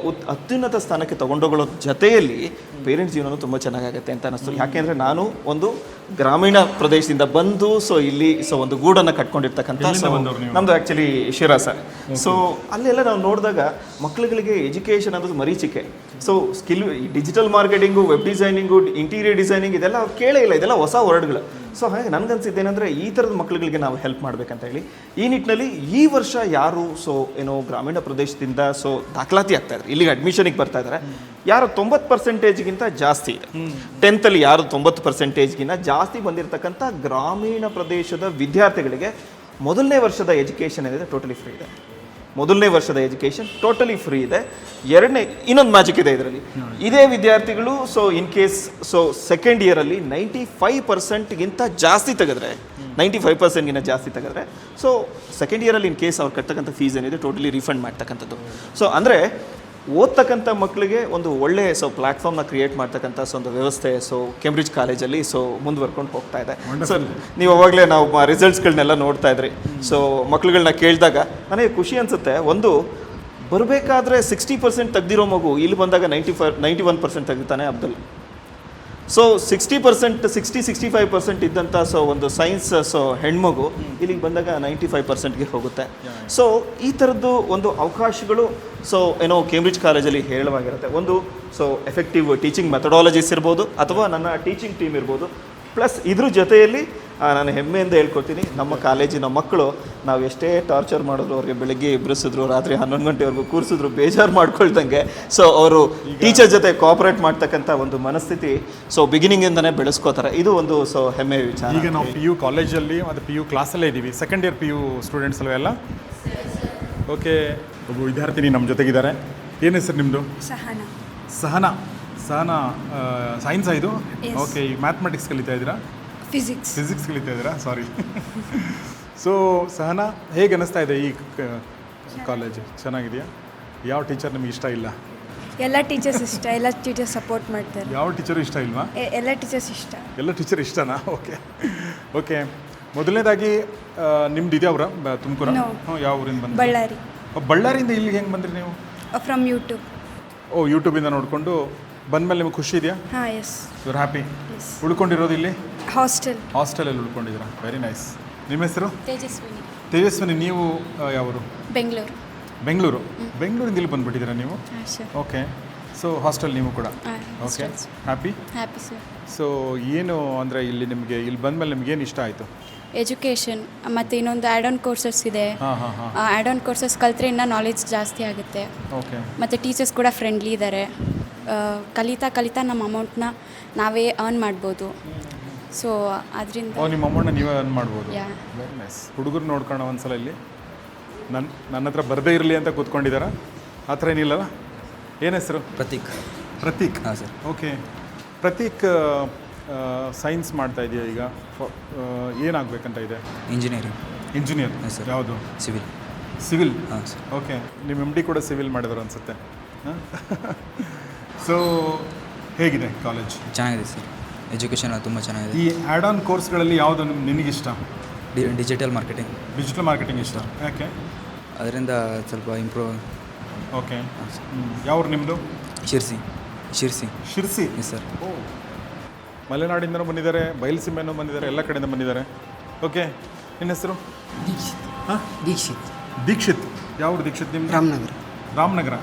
ಅತ್ಯುನ್ನತ ಸ್ಥಾನಕ್ಕೆ ತೊಗೊಂಡೋಗಳೋ ಜೊತೆಯಲ್ಲಿ ಪೇರೆಂಟ್ಸ್ ಜೀವನನೂ ತುಂಬ ಚೆನ್ನಾಗಾಗುತ್ತೆ ಅಂತ ಅನ್ನಿಸ್ತು. ಯಾಕೆಂದರೆ ನಾನು ಒಂದು ಗ್ರಾಮೀಣ ಪ್ರದೇಶದಿಂದ ಬಂದು ಸೊ ಇಲ್ಲಿ ಸೊ ಒಂದು ಗೂಡನ್ನು ಕಟ್ಕೊಂಡಿರ್ತಕ್ಕಂಥ ನಮ್ಮದು ಆ್ಯಕ್ಚುಲಿ ಶಿರಾ ಸರ್. ಸೊ ಅಲ್ಲೆಲ್ಲ ನಾವು ನೋಡಿದಾಗ ಮಕ್ಕಳುಗಳಿಗೆ ಎಜುಕೇಷನ್ ಅನ್ನೋದು ಮರೀಚಿಕೆ. So skill digital marketing, web designing, interior designing ಇದೆಲ್ಲ ಕೇಳೇ ಇಲ್ಲ, ಇದೆಲ್ಲ ಹೊಸ ವರ್ಡ್ಗಳು. ಸೊ ಹಾಗೆ ನನಗನ್ಸಿದ್ದೇನೆಂದರೆ ಈ ಥರದ ಮಕ್ಕಳುಗಳಿಗೆ ನಾವು ಹೆಲ್ಪ್ ಮಾಡಬೇಕಂತ ಹೇಳಿ ಈ ನಿಟ್ಟಿನಲ್ಲಿ ಈ ವರ್ಷ ಯಾರು ಸೊ ಗ್ರಾಮೀಣ ಪ್ರದೇಶದಿಂದ ಸೊ ದಾಖಲಾತಿ ಆಗ್ತಾ ಇದ್ದಾರೆ, ಇಲ್ಲಿಗೆ ಅಡ್ಮಿಷನಿಗೆ ಬರ್ತಾ ಇದ್ದಾರೆ, ಯಾರು 90%ಗಿಂತ ಜಾಸ್ತಿ ಇದೆ, 10th ಯಾರು 90%ಗಿಂತ ಜಾಸ್ತಿ ಬಂದಿರತಕ್ಕಂಥ ಗ್ರಾಮೀಣ ಪ್ರದೇಶದ ವಿದ್ಯಾರ್ಥಿಗಳಿಗೆ ಮೊದಲನೇ ವರ್ಷದ ಎಜುಕೇಷನ್ ಏನಿದೆ ಟೋಟಲಿ ಫ್ರೀ ಇದೆ. ಮೊದಲನೇ ವರ್ಷದ ಎಜುಕೇಷನ್ ಟೋಟಲಿ ಫ್ರೀ ಇದೆ. ಎರಡನೇ ಇನ್ನೊಂದು ಮ್ಯಾಜಿಕ್ ಇದೆ ಇದರಲ್ಲಿ. ಇದೇ ವಿದ್ಯಾರ್ಥಿಗಳು so in case so second ಇಯರಲ್ಲಿ 95%ಗಿಂತ ಜಾಸ್ತಿ ತೆಗೆದ್ರೆ 95%ಗಿಂತ ಜಾಸ್ತಿ ತೆಗೆದ್ರೆ ಸೊ ಸೆಕೆಂಡ್ ಇಯರಲ್ಲಿ ಇನ್ ಕೇಸ್ ಅವ್ರು ಕಟ್ಟತಕ್ಕಂಥ ಫೀಸ್ ಏನಿದೆ ಟೋಟಲಿ ರೀಫಂಡ್ ಮಾಡ್ತಕ್ಕಂಥದ್ದು. ಸೊ ಅಂದರೆ ಓದ್ತಕ್ಕಂಥ ಮಕ್ಕಳಿಗೆ ಒಂದು ಒಳ್ಳೆ ಸೊ ಪ್ಲ್ಯಾಟ್ಫಾರ್ಮ್ನ ಕ್ರಿಯೇಟ್ ಮಾಡ್ತಕ್ಕಂಥ ಸೊ ಒಂದು ವ್ಯವಸ್ಥೆ ಸೊ ಕೇಂಬ್ರಿಡ್ಜ್ ಕಾಲೇಜಲ್ಲಿ ಸೊ ಮುಂದುವರ್ಕೊಂಡು ಹೋಗ್ತಾ ಇದೆ. ಸರ್, ನೀವು ಅವಾಗಲೇ ನಾವು ರಿಸಲ್ಟ್ಸ್ಗಳನ್ನೆಲ್ಲ ನೋಡ್ತಾ ಇದ್ರಿ. ಸೊ ಮಕ್ಳುಗಳನ್ನ ಕೇಳಿದಾಗ ನನಗೆ ಖುಷಿ ಅನಿಸುತ್ತೆ. ಒಂದು ಬರಬೇಕಾದ್ರೆ 60% ತೆಗ್ದಿರೋ ಮಗು ಇಲ್ಲಿ ಬಂದಾಗ 91% ತೆಗಿತಾನೆ ಅಬ್ದುಲ್. ಸೊ 60% ಇದ್ದಂಥ ಸೊ ಒಂದು ಸೈನ್ಸ್ ಸೊ ಹೆಣ್ಮಗು ಇಲ್ಲಿಗೆ ಬಂದಾಗ 95%ಗೆ ಹೋಗುತ್ತೆ. ಸೊ ಈ ಥರದ್ದು ಒಂದು ಅವಕಾಶಗಳು ಸೊ ಕೇಂಬ್ರಿಡ್ಜ್ ಕಾಲೇಜಲ್ಲಿ ಹೇರಳವಾಗಿರುತ್ತೆ. ಒಂದು ಸೊ ಎಫೆಕ್ಟಿವ್ ಟೀಚಿಂಗ್ ಮೆಥಡಾಲಜೀಸ್ ಇರ್ಬೋದು ಅಥವಾ ನನ್ನ ಟೀಚಿಂಗ್ ಟೀಮ್ ಇರ್ಬೋದು. ಪ್ಲಸ್ ಇದ್ರ ಜೊತೆಯಲ್ಲಿ ನಾನು ಹೆಮ್ಮೆಯಿಂದ ಹೇಳ್ಕೊಡ್ತೀನಿ, ನಮ್ಮ ಕಾಲೇಜಿನ ಮಕ್ಕಳು ನಾವು ಎಷ್ಟೇ ಟಾರ್ಚರ್ ಮಾಡಿದ್ರು, ಅವ್ರಿಗೆ ಬೆಳಗ್ಗೆ ಎಬ್ಬರಿಸಿದ್ರು, ರಾತ್ರಿ 11 ಗಂಟೆವರೆಗೂ ಕೂರಿಸಿದ್ರು, ಬೇಜಾರು ಮಾಡ್ಕೊಳ್ದಂಗೆ ಸೊ ಅವರು ಟೀಚರ್ ಜೊತೆ ಕೋಆಪರೇಟ್ ಮಾಡ್ತಕ್ಕಂಥ ಒಂದು ಮನಸ್ಥಿತಿ ಸೊ ಬಿಗಿನಿಂಗಿಂದನೇ ಬೆಳೆಸ್ಕೋತಾರೆ. ಇದು ಒಂದು ಸೊ ಹೆಮ್ಮೆ ವಿಚಾರ. ಈಗ ನಾವು PU ಕಾಲೇಜಲ್ಲಿ ಮತ್ತು PU ಕ್ಲಾಸಲ್ಲೇ ಇದ್ದೀವಿ. ಸೆಕೆಂಡ್ ಇಯರ್ PU ಸ್ಟೂಡೆಂಟ್ಸ್ ಅಲ್ವೇ ಎಲ್ಲ? ಓಕೆ, ಒಬ್ಬ ವಿದ್ಯಾರ್ಥಿನಿ ನಮ್ಮ ಜೊತೆಗಿದ್ದಾರೆ. ಏನು ಹೆಸರು ನಿಮ್ಮದು? ಸಹನಾ. ಸೈನ್ಸಾ ಇದು? ಓಕೆ, ಈಗ ಮ್ಯಾಥಮೆಟಿಕ್ಸ್ ಕಲಿತಾ ಇದ್ದೀರಾ? ಫಿಸಿಕ್ಸ್ ಕಲಿತಾ ಇದ್ದೀರಾ? ಸಾರಿ. ಸೊ ಸಹನಾ, ಹೇಗೆ ಅನ್ನಿಸ್ತಾ ಇದೆ ಈ ಕಾಲೇಜ್? ಚೆನ್ನಾಗಿದೆಯಾ? ಯಾವ ಟೀಚರ್ ನಿಮಗೆ ಇಷ್ಟ ಇಲ್ಲ? ಎಲ್ಲ ಟೀಚರ್ಸ್ ಇಷ್ಟ, ಎಲ್ಲ ಟೀಚರ್ಸ್ ಸಪೋರ್ಟ್ ಮಾಡ್ತಾರೆ. ಯಾವ ಟೀಚರು ಇಷ್ಟ ಇಲ್ವಾ? ಎಲ್ಲ ಟೀಚರ್ಸ್ ಇಷ್ಟ. ಎಲ್ಲ ಟೀಚರ್ ಇಷ್ಟನಾ? ಓಕೆ. ಮೊದಲನೇದಾಗಿ ನಿಮ್ದು ಇದೆಯಾ ಅವರ ತುಮಕೂರು? ಯಾವ ಊರಿಂದ ಬಂದು? ಬಳ್ಳಾರಿ. ಬಳ್ಳಾರಿಯಿಂದ ಇಲ್ಲಿಗೆ ಹೆಂಗೆ ಬಂದ್ರಿ ನೀವು? From YouTube. ಯೂಟ್ಯೂಬಿಂದ ನೋಡಿಕೊಂಡು ಬಂದಮೇಲೆ ನಿಮಗೆ ಖುಷಿ ಇದೆಯಾ? ಹಾಂ ಎಸ್. Your happy? ಎಸ್. ಉಳ್ಕೊಂಡಿರೋದು ಇಲ್ಲಿ ಹಾಸ್ಟೆಲ್. ಹಾಸ್ಟೆಲಲ್ಲಿ ಉಳ್ಕೊಂಡಿದ್ದೀರಾ? Very nice. ನಿಮ್ಮ ಹೆಸರು? ತೇಜಸ್ವಿನಿ. ತೇಜಸ್ವಿನಿ. ನೀವು ಯಾವರು? ಬೆಂಗಳೂರು. ಬೆಂಗಳೂರು. ಬೆಂಗಳೂರಿಂದ ಇಲ್ಲಿ ಬಂದುಬಿಟ್ಟಿದ್ದೀರಾ ನೀವು? ಹಾಂ ಸರ್. ಓಕೆ. ಸೊ ಹಾಸ್ಟೆಲ್ ನೀವು ಕೂಡ? ಹಾಂ. Okay. Happy? Happy sir. So ಏನು ಅಂದರೆ ಇಲ್ಲಿ ಬಂದಮೇಲೆ ನಿಮ್ಗೇನು ಇಷ್ಟ ಆಯಿತು? ಎಜುಕೇಷನ್ ಮತ್ತು ಇನ್ನೊಂದು ಆ್ಯಡ್ ಆನ್ ಕೋರ್ಸಸ್ ಇದೆ. ಹಾಂ ಹಾಂ ಹಾಂ. ಆ್ಯಡ್ ಆನ್ ಕೋರ್ಸಸ್ ಕಲಿತ್ರೆ ಇನ್ನೂ ನಾಲೆಡ್ಜ್ ಜಾಸ್ತಿ ಆಗುತ್ತೆ. ಓಕೆ. ಮತ್ತು ಟೀಚರ್ಸ್ ಕೂಡ ಫ್ರೆಂಡ್ಲಿ ಇದ್ದಾರೆ. ಕಲಿತಾ ನಮ್ಮ ಅಮೌಂಟ್ನ ನಾವೇ ಅರ್ನ್ ಮಾಡ್ಬೋದು. ಸೊ ಅದರಿಂದ ನಿಮ್ಮ ಅಮೌಂಟ್ನ ನೀವೇ ಅರ್ನ್ ಮಾಡ್ಬೋದು. ಯಾ. Very nice. ಹುಡುಗರು ನೋಡ್ಕೊಳ್ಳೋ ಒಂದ್ಸಲ ಇಲ್ಲಿ ನನ್ನ ಹತ್ರ ಬರದೇ ಇರಲಿ ಅಂತ ಕೂತ್ಕೊಂಡಿದ್ದಾರಾ? ಆ ಥರ ಏನಿಲ್ಲಲ್ಲ? ಏನು ಹೆಸರು? ಪ್ರತೀಕ್. ಪ್ರತೀಕ್. ಹಾಂ ಸರ್. ಓಕೆ. ಪ್ರತೀಕ್ ಸೈನ್ಸ್ ಮಾಡ್ತಾ ಇದೆಯಾ ಈಗ? ಏನಾಗಬೇಕಂತ ಇದೆ? ಇಂಜಿನಿಯರಿಂಗ್. ಇಂಜಿನಿಯರ್? ಹಾಂ ಸರ್. ಯಾವುದು? ಸಿವಿಲ್. ಸಿವಿಲ್? ಹಾಂ ಸರ್. ಓಕೆ. ನಿಮ್ಮ MD ಕೂಡ ಸಿವಿಲ್ ಮಾಡಿದ್ರು ಅನಿಸುತ್ತೆ. ಹಾಂ. ಸೊ ಹೇಗಿದೆ ಕಾಲೇಜ್? ಚೆನ್ನಾಗಿದೆ ಸರ್. ಎಜುಕೇಷನ್ ತುಂಬ ಚೆನ್ನಾಗಿದೆ. ಈ ಆ್ಯಡ್ ಆನ್ ಕೋರ್ಸ್ಗಳಲ್ಲಿ ಯಾವುದು ನಿನಗಿಷ್ಟ? Digital marketing. ಡಿಜಿಟಲ್ ಮಾರ್ಕೆಟಿಂಗ್ ಇಷ್ಟ. ಯಾಕೆ? ಅದರಿಂದ ಸ್ವಲ್ಪ ಇಂಪ್ರೂವ್. ಓಕೆ. ಯಾವ್ರು ನಿಮ್ಮದು? ಶಿರ್ಸಿ. ಶಿರ್ಸಿ? Yes sir. ಓ, ಮಲೆನಾಡಿಂದನೂ ಬಂದಿದ್ದಾರೆ, ಬಯಲುಸೀಮೆನೂ ಬಂದಿದ್ದಾರೆ, ಎಲ್ಲ ಕಡೆಯಿಂದ ಬಂದಿದ್ದಾರೆ. ಓಕೆ. ನಿನ್ನ ಹೆಸರು? ದೀಕ್ಷಿತ್. ಹಾಂ, ದೀಕ್ಷಿತ್. ಯಾವ ದೀಕ್ಷಿತ್ ನಿಮ್ದು? ರಾಮನಗರ.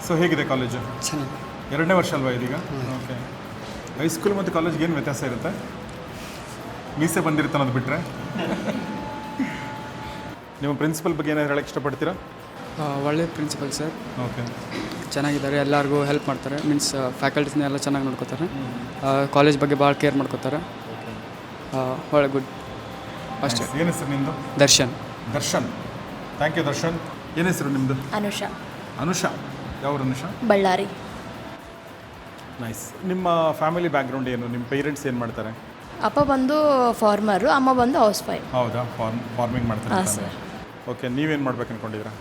ಸೊ ಹೇಗಿದೆ ಕಾಲೇಜು? ಚೆನ್ನಾಗಿ. 2ನೇ ವರ್ಷ ಅಲ್ವಾ ಇದೀಗ? ಓಕೆ. ಹೈಸ್ಕೂಲ್ ಮತ್ತು ಕಾಲೇಜ್ಗೆ ಏನು ವ್ಯತ್ಯಾಸ ಇರುತ್ತೆ? ಮೀಸೆ ಬಂದಿರುತ್ತೆ ಅನ್ನೋದು ಬಿಟ್ಟರೆ. ನಿಮ್ಮ ಪ್ರಿನ್ಸಿಪಲ್ ಬಗ್ಗೆ ಏನಾದ್ರು ಹೇಳಕ್ಕೆ ಇಷ್ಟಪಡ್ತೀರಾ? ಒಳ್ಳೆ ಪ್ರಿನ್ಸಿಪಲ್ ಸರ್. ಓಕೆ. ಚೆನ್ನಾಗಿದ್ದಾರೆ, ಎಲ್ಲರಿಗೂ ಹೆಲ್ಪ್ ಮಾಡ್ತಾರೆ. ಮೀನ್ಸ್ ಫ್ಯಾಕಲ್ಟೀಸ್ನ ಎಲ್ಲ ಚೆನ್ನಾಗಿ ನೋಡ್ಕೋತಾರೆ. ಕಾಲೇಜ್ ಬಗ್ಗೆ ಭಾಳ ಕೇರ್ ಮಾಡ್ಕೋತಾರೆ. ಒಳ್ಳೆ ಗುಡ್ ಅಷ್ಟೇ. ಏನು ಹೆಸರು ನಿಮ್ಮದು? ದರ್ಶನ್. Thank you Darshan. ಏನು ಹೆಸರು ನಿಮ್ಮದು? ಅನುಷಾ. ಯಾವ್ರು ಅನುಷಾ? ಬಳ್ಳಾರಿ. ನೈಸ್. ನಿಮ್ಮ ಫ್ಯಾಮಿಲಿ ಬ್ಯಾಕ್ಗ್ರೌಂಡ್ ಏನು? ನಿಮ್ಮ ಪೇರೆಂಟ್ಸ್ ಏನು ಮಾಡ್ತಾರೆ? ಅಪ್ಪ ಬಂದು ಫಾರ್ಮರು, ಅಮ್ಮ ಬಂದು ಹೌಸ್ ವೈಫ್. ಹೌದಾ? ಫಾರ್ಮಿಂಗ್ ಮಾಡ್ತಾರೆ? ಹಾಂ ಸರ್. ಓಕೆ. ನೀವೇನು ಮಾಡ್ಬೇಕು ಅಂದ್ಕೊಂಡಿದ್ದೀರಾ?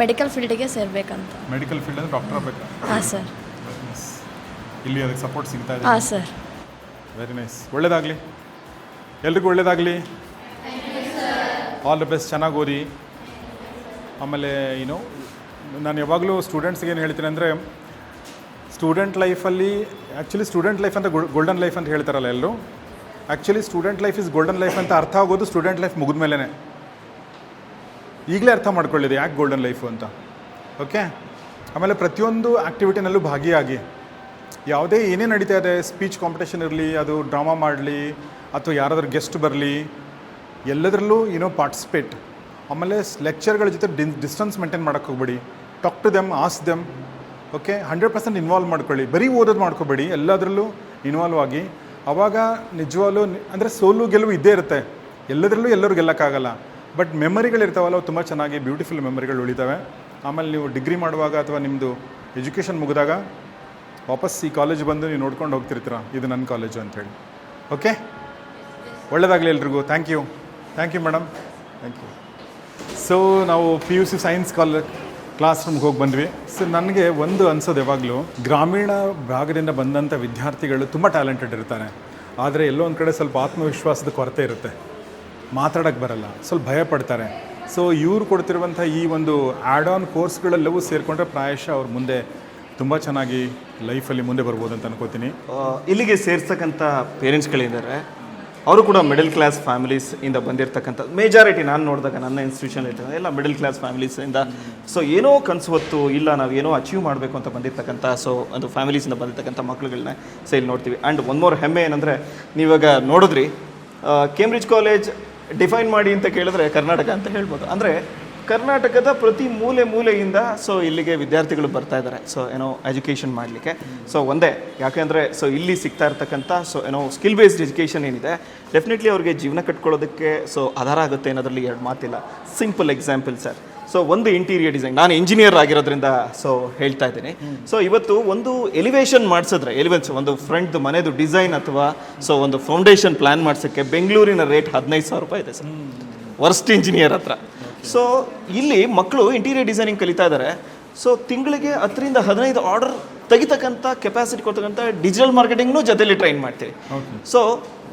ಮೆಡಿಕಲ್ ಫೀಲ್ಡಿಗೆ ಸೇರಬೇಕಂತ. ಮೆಡಿಕಲ್ ಫೀಲ್ಡ್ ಅಂದರೆ ಡಾಕ್ಟರ್ ಆಗಬೇಕಾ? ಹಾಂ ಸರ್. ಇಲ್ಲಿ ಅದಕ್ಕೆ ಸಪೋರ್ಟ್ ಸಿಗ್ತಾ ಇದೆ? ಹಾಂ ಸರ್. Very nice. ಒಳ್ಳೆಯದಾಗಲಿ, ಎಲ್ರಿಗೂ ಒಳ್ಳೆಯದಾಗಲಿ. All the best. ಚೆನ್ನಾಗಿ ಓದಿ. ಆಮೇಲೆ ನಾನು ಯಾವಾಗಲೂ ಸ್ಟೂಡೆಂಟ್ಸ್ಗೆ ಏನು ಹೇಳ್ತೀನಿ ಅಂದರೆ, ಸ್ಟೂಡೆಂಟ್ ಲೈಫಲ್ಲಿ ಸ್ಟೂಡೆಂಟ್ ಲೈಫ್ ಅಂತ ಗೋಲ್ಡನ್ ಲೈಫ್ ಅಂತ ಹೇಳ್ತಾರಲ್ಲ ಎಲ್ಲರೂ. Actually student life is golden life ಅಂತ ಅರ್ಥ ಆಗೋದು ಸ್ಟೂಡೆಂಟ್ ಲೈಫ್ ಮುಗಿದ ಮೇಲೇ. ಈಗಲೇ ಅರ್ಥ ಮಾಡ್ಕೊಳ್ಳಿದೆ ಯಾಕೆ ಗೋಲ್ಡನ್ ಲೈಫು ಅಂತ. ಓಕೆ. ಆಮೇಲೆ ಪ್ರತಿಯೊಂದು ಆ್ಯಕ್ಟಿವಿಟಿನಲ್ಲೂ ಭಾಗಿಯಾಗಿ, ಯಾವುದೇ ಏನೇ ನಡೀತಾ ಇದೆ, ಸ್ಪೀಚ್ ಕಾಂಪಿಟೇಷನ್ ಇರಲಿ, ಅದು ಡ್ರಾಮಾ ಮಾಡಲಿ, ಅಥವಾ ಯಾರಾದ್ರೂ ಗೆಸ್ಟ್ ಬರಲಿ, ಎಲ್ಲದರಲ್ಲೂ ಪಾರ್ಟಿಸಿಪೇಟ್. ಆಮೇಲೆ ಲೆಕ್ಚರ್ಗಳ ಜೊತೆ ಡಿಸ್ಟೆನ್ಸ್ ಮೇಂಟೈನ್ ಮಾಡೋಕ್ಕೆ ಹೋಗ್ಬೇಡಿ. Talk to them, ask them. Okay. 100% involve ಮಾಡ್ಕೊಳ್ಳಿ. ಬರೀ ಓದೋದು ಮಾಡ್ಕೋಬೇಡಿ, ಎಲ್ಲದರಲ್ಲೂ ಇನ್ವಾಲ್ವ್ ಆಗಿ. ಆವಾಗ ನಿಜವಾಗ್ಲೂ ಅಂದರೆ ಸೋಲು ಗೆಲುವು ಇದ್ದೇ ಇರುತ್ತೆ, ಎಲ್ಲದರಲ್ಲೂ ಎಲ್ಲರೂ ಗೆಲ್ಲಕ್ಕಾಗಲ್ಲ. ಬಟ್ ಮೆಮರಿಗಳಿರ್ತಾವಲ್ಲ, ಅವು ತುಂಬ ಚೆನ್ನಾಗಿ ಬ್ಯೂಟಿಫುಲ್ ಮೆಮರಿಗಳು ಉಳಿತವೆ. ಆಮೇಲೆ ನೀವು ಡಿಗ್ರಿ ಮಾಡುವಾಗ ಅಥವಾ ನಿಮ್ಮದು ಎಜುಕೇಷನ್ ಮುಗಿದಾಗ ವಾಪಸ್ ಈ ಕಾಲೇಜ್ ಬಂದು ನೀವು ನೋಡ್ಕೊಂಡು ಹೋಗ್ತಿರ್ತೀರ, ಇದು ನನ್ನ ಕಾಲೇಜು ಅಂಥೇಳಿ. ಓಕೆ. ಒಳ್ಳೆಯದಾಗಲಿ ಎಲ್ರಿಗೂ. Thank you madam. Thank you. So ನಾವು PUC ಸೈನ್ಸ್ ಕ್ಲಾಸ್ ರೂಮ್ಗೆ ಹೋಗಿ ಬಂದ್ವಿ. ಸೊ ನನಗೆ ಒಂದು ಅನ್ಸೋದು ಯಾವಾಗಲೂ, ಗ್ರಾಮೀಣ ಭಾಗದಿಂದ ಬಂದಂಥ ವಿದ್ಯಾರ್ಥಿಗಳು ತುಂಬ ಟ್ಯಾಲೆಂಟೆಡ್ ಇರ್ತಾರೆ. ಆದರೆ ಎಲ್ಲೋ ಒಂದು ಕಡೆ ಸ್ವಲ್ಪ ಆತ್ಮವಿಶ್ವಾಸದ ಕೊರತೆ ಇರುತ್ತೆ, ಮಾತಾಡೋಕ್ಕೆ ಬರಲ್ಲ, ಸ್ವಲ್ಪ ಭಯ ಪಡ್ತಾರೆ. ಸೊ ಇವ್ರು ಕೊಡ್ತಿರುವಂಥ ಈ ಒಂದು ಆ್ಯಡ್ ಆನ್ ಕೋರ್ಸ್ಗಳೆಲ್ಲವೂ ಸೇರಿಕೊಂಡ್ರೆ ಪ್ರಾಯಶಃ ಅವ್ರು ಮುಂದೆ ತುಂಬ ಚೆನ್ನಾಗಿ ಲೈಫಲ್ಲಿ ಮುಂದೆ ಬರ್ಬೋದು ಅಂತ ಅನ್ಕೋತೀನಿ. ಇಲ್ಲಿಗೆ ಸೇರ್ಸಕ್ಕಂಥ ಪೇರೆಂಟ್ಸ್ಗಳಿದ್ದಾರೆ, ಅವರು ಕೂಡ ಮಿಡಲ್ ಕ್ಲಾಸ್ ಫ್ಯಾಮಿಲೀಸ್ ಇಂದ ಬಂದಿರತಕ್ಕಂಥ ಮೇಜಾರಿಟಿ. ನಾನು ನೋಡಿದಾಗ ನನ್ನ ಇನ್ಸ್ಟಿಟ್ಯೂಷನ್ ಇರ್ತದೆ ಎಲ್ಲ ಮಿಡಲ್ ಕ್ಲಾಸ್ ಫ್ಯಾಮಿಲೀಸಿಂದ. ಸೊ ಏನೋ ಕನಸು ಹೊತ್ತು ಇಲ್ಲ ನಾವು ಏನೋ ಅಚೀವ್ ಮಾಡಬೇಕು ಅಂತ ಬಂದಿರತಕ್ಕಂಥ ಒಂದು ಫ್ಯಾಮಿಲೀಸಿಂದ ಬಂದಿರತಕ್ಕಂಥ ಮಕ್ಳುಗಳನ್ನ ಇಲ್ಲಿ ನೋಡ್ತೀವಿ. ಆ್ಯಂಡ್ ಒನ್ ಮೋರ್ ಹೆಮ್ಮೆ ಏನಂದರೆ, ನೀವಾಗ ನೋಡಿದ್ರಿ ಕೇಂಬ್ರಿಡ್ಜ್ ಕಾಲೇಜ್ ಡಿಫೈನ್ ಮಾಡಿ ಅಂತ ಕೇಳಿದ್ರೆ ಕರ್ನಾಟಕ ಅಂತ ಹೇಳ್ಬೋದು. ಅಂದರೆ ಕರ್ನಾಟಕದ ಪ್ರತಿ ಮೂಲೆಯಿಂದ ಸೊ ಇಲ್ಲಿಗೆ ವಿದ್ಯಾರ್ಥಿಗಳು ಬರ್ತಾ ಇದ್ದಾರೆ, ಸೊ ಎಜುಕೇಷನ್ ಮಾಡಲಿಕ್ಕೆ. ಸೊ ಒಂದೇ ಯಾಕೆಂದರೆ ಇಲ್ಲಿ ಸಿಗ್ತಾ ಇರ್ತಕ್ಕಂಥ ಸ್ಕಿಲ್ ಬೇಸ್ಡ್ ಎಜುಕೇಷನ್ ಏನಿದೆ, ಡೆಫಿನೆಟ್ಲಿ ಅವ್ರಿಗೆ ಜೀವನ ಕಟ್ಕೊಳ್ಳೋದಕ್ಕೆ ಆಧಾರ ಆಗುತ್ತೆ ಅನ್ನೋದ್ರಲ್ಲಿ ಎರಡು ಮಾತಿಲ್ಲ. Simple example sir. ಸೊ ಒಂದು ಇಂಟೀರಿಯರ್ ಡಿಸೈನ್, ನಾನು ಇಂಜಿನಿಯರ್ ಆಗಿರೋದ್ರಿಂದ ಹೇಳ್ತಾ ಇದ್ದೀನಿ. ಸೊ ಇವತ್ತು ಒಂದು ಎಲಿವೇಶನ್ ಮಾಡಿಸಿದ್ರೆ, ಒಂದು ಫ್ರಂಟ್ ಮನೆದು ಡಿಸೈನ್ ಅಥವಾ ಒಂದು ಫೌಂಡೇಶನ್ ಪ್ಲಾನ್ ಮಾಡಿಸೋಕ್ಕೆ ಬೆಂಗಳೂರಿನ ರೇಟ್ 15,000 ರೂಪಾಯಿ ಇದೆ ಸರ್, ವರ್ಸ್ಟ್ ಇಂಜಿನಿಯರ್ ಹತ್ರ. ಸೊ ಇಲ್ಲಿ ಮಕ್ಕಳು ಇಂಟೀರಿಯರ್ ಡಿಸೈನಿಂಗ್ ಕಲಿತಾ ಇದ್ದಾರೆ. ಸೊ ತಿಂಗಳಿಗೆ 10ರಿಂದ 15 ಆರ್ಡರ್ ತೆಗಿತಕ್ಕಂಥ ಕೆಪಾಸಿಟಿ ಕೊಡ್ತಕ್ಕಂಥ ಡಿಜಿಟಲ್ ಮಾರ್ಕೆಟಿಂಗ್ನೂ ಜೊತೆಲಿ ಟ್ರೈನ್ ಮಾಡ್ತೀವಿ. ಸೊ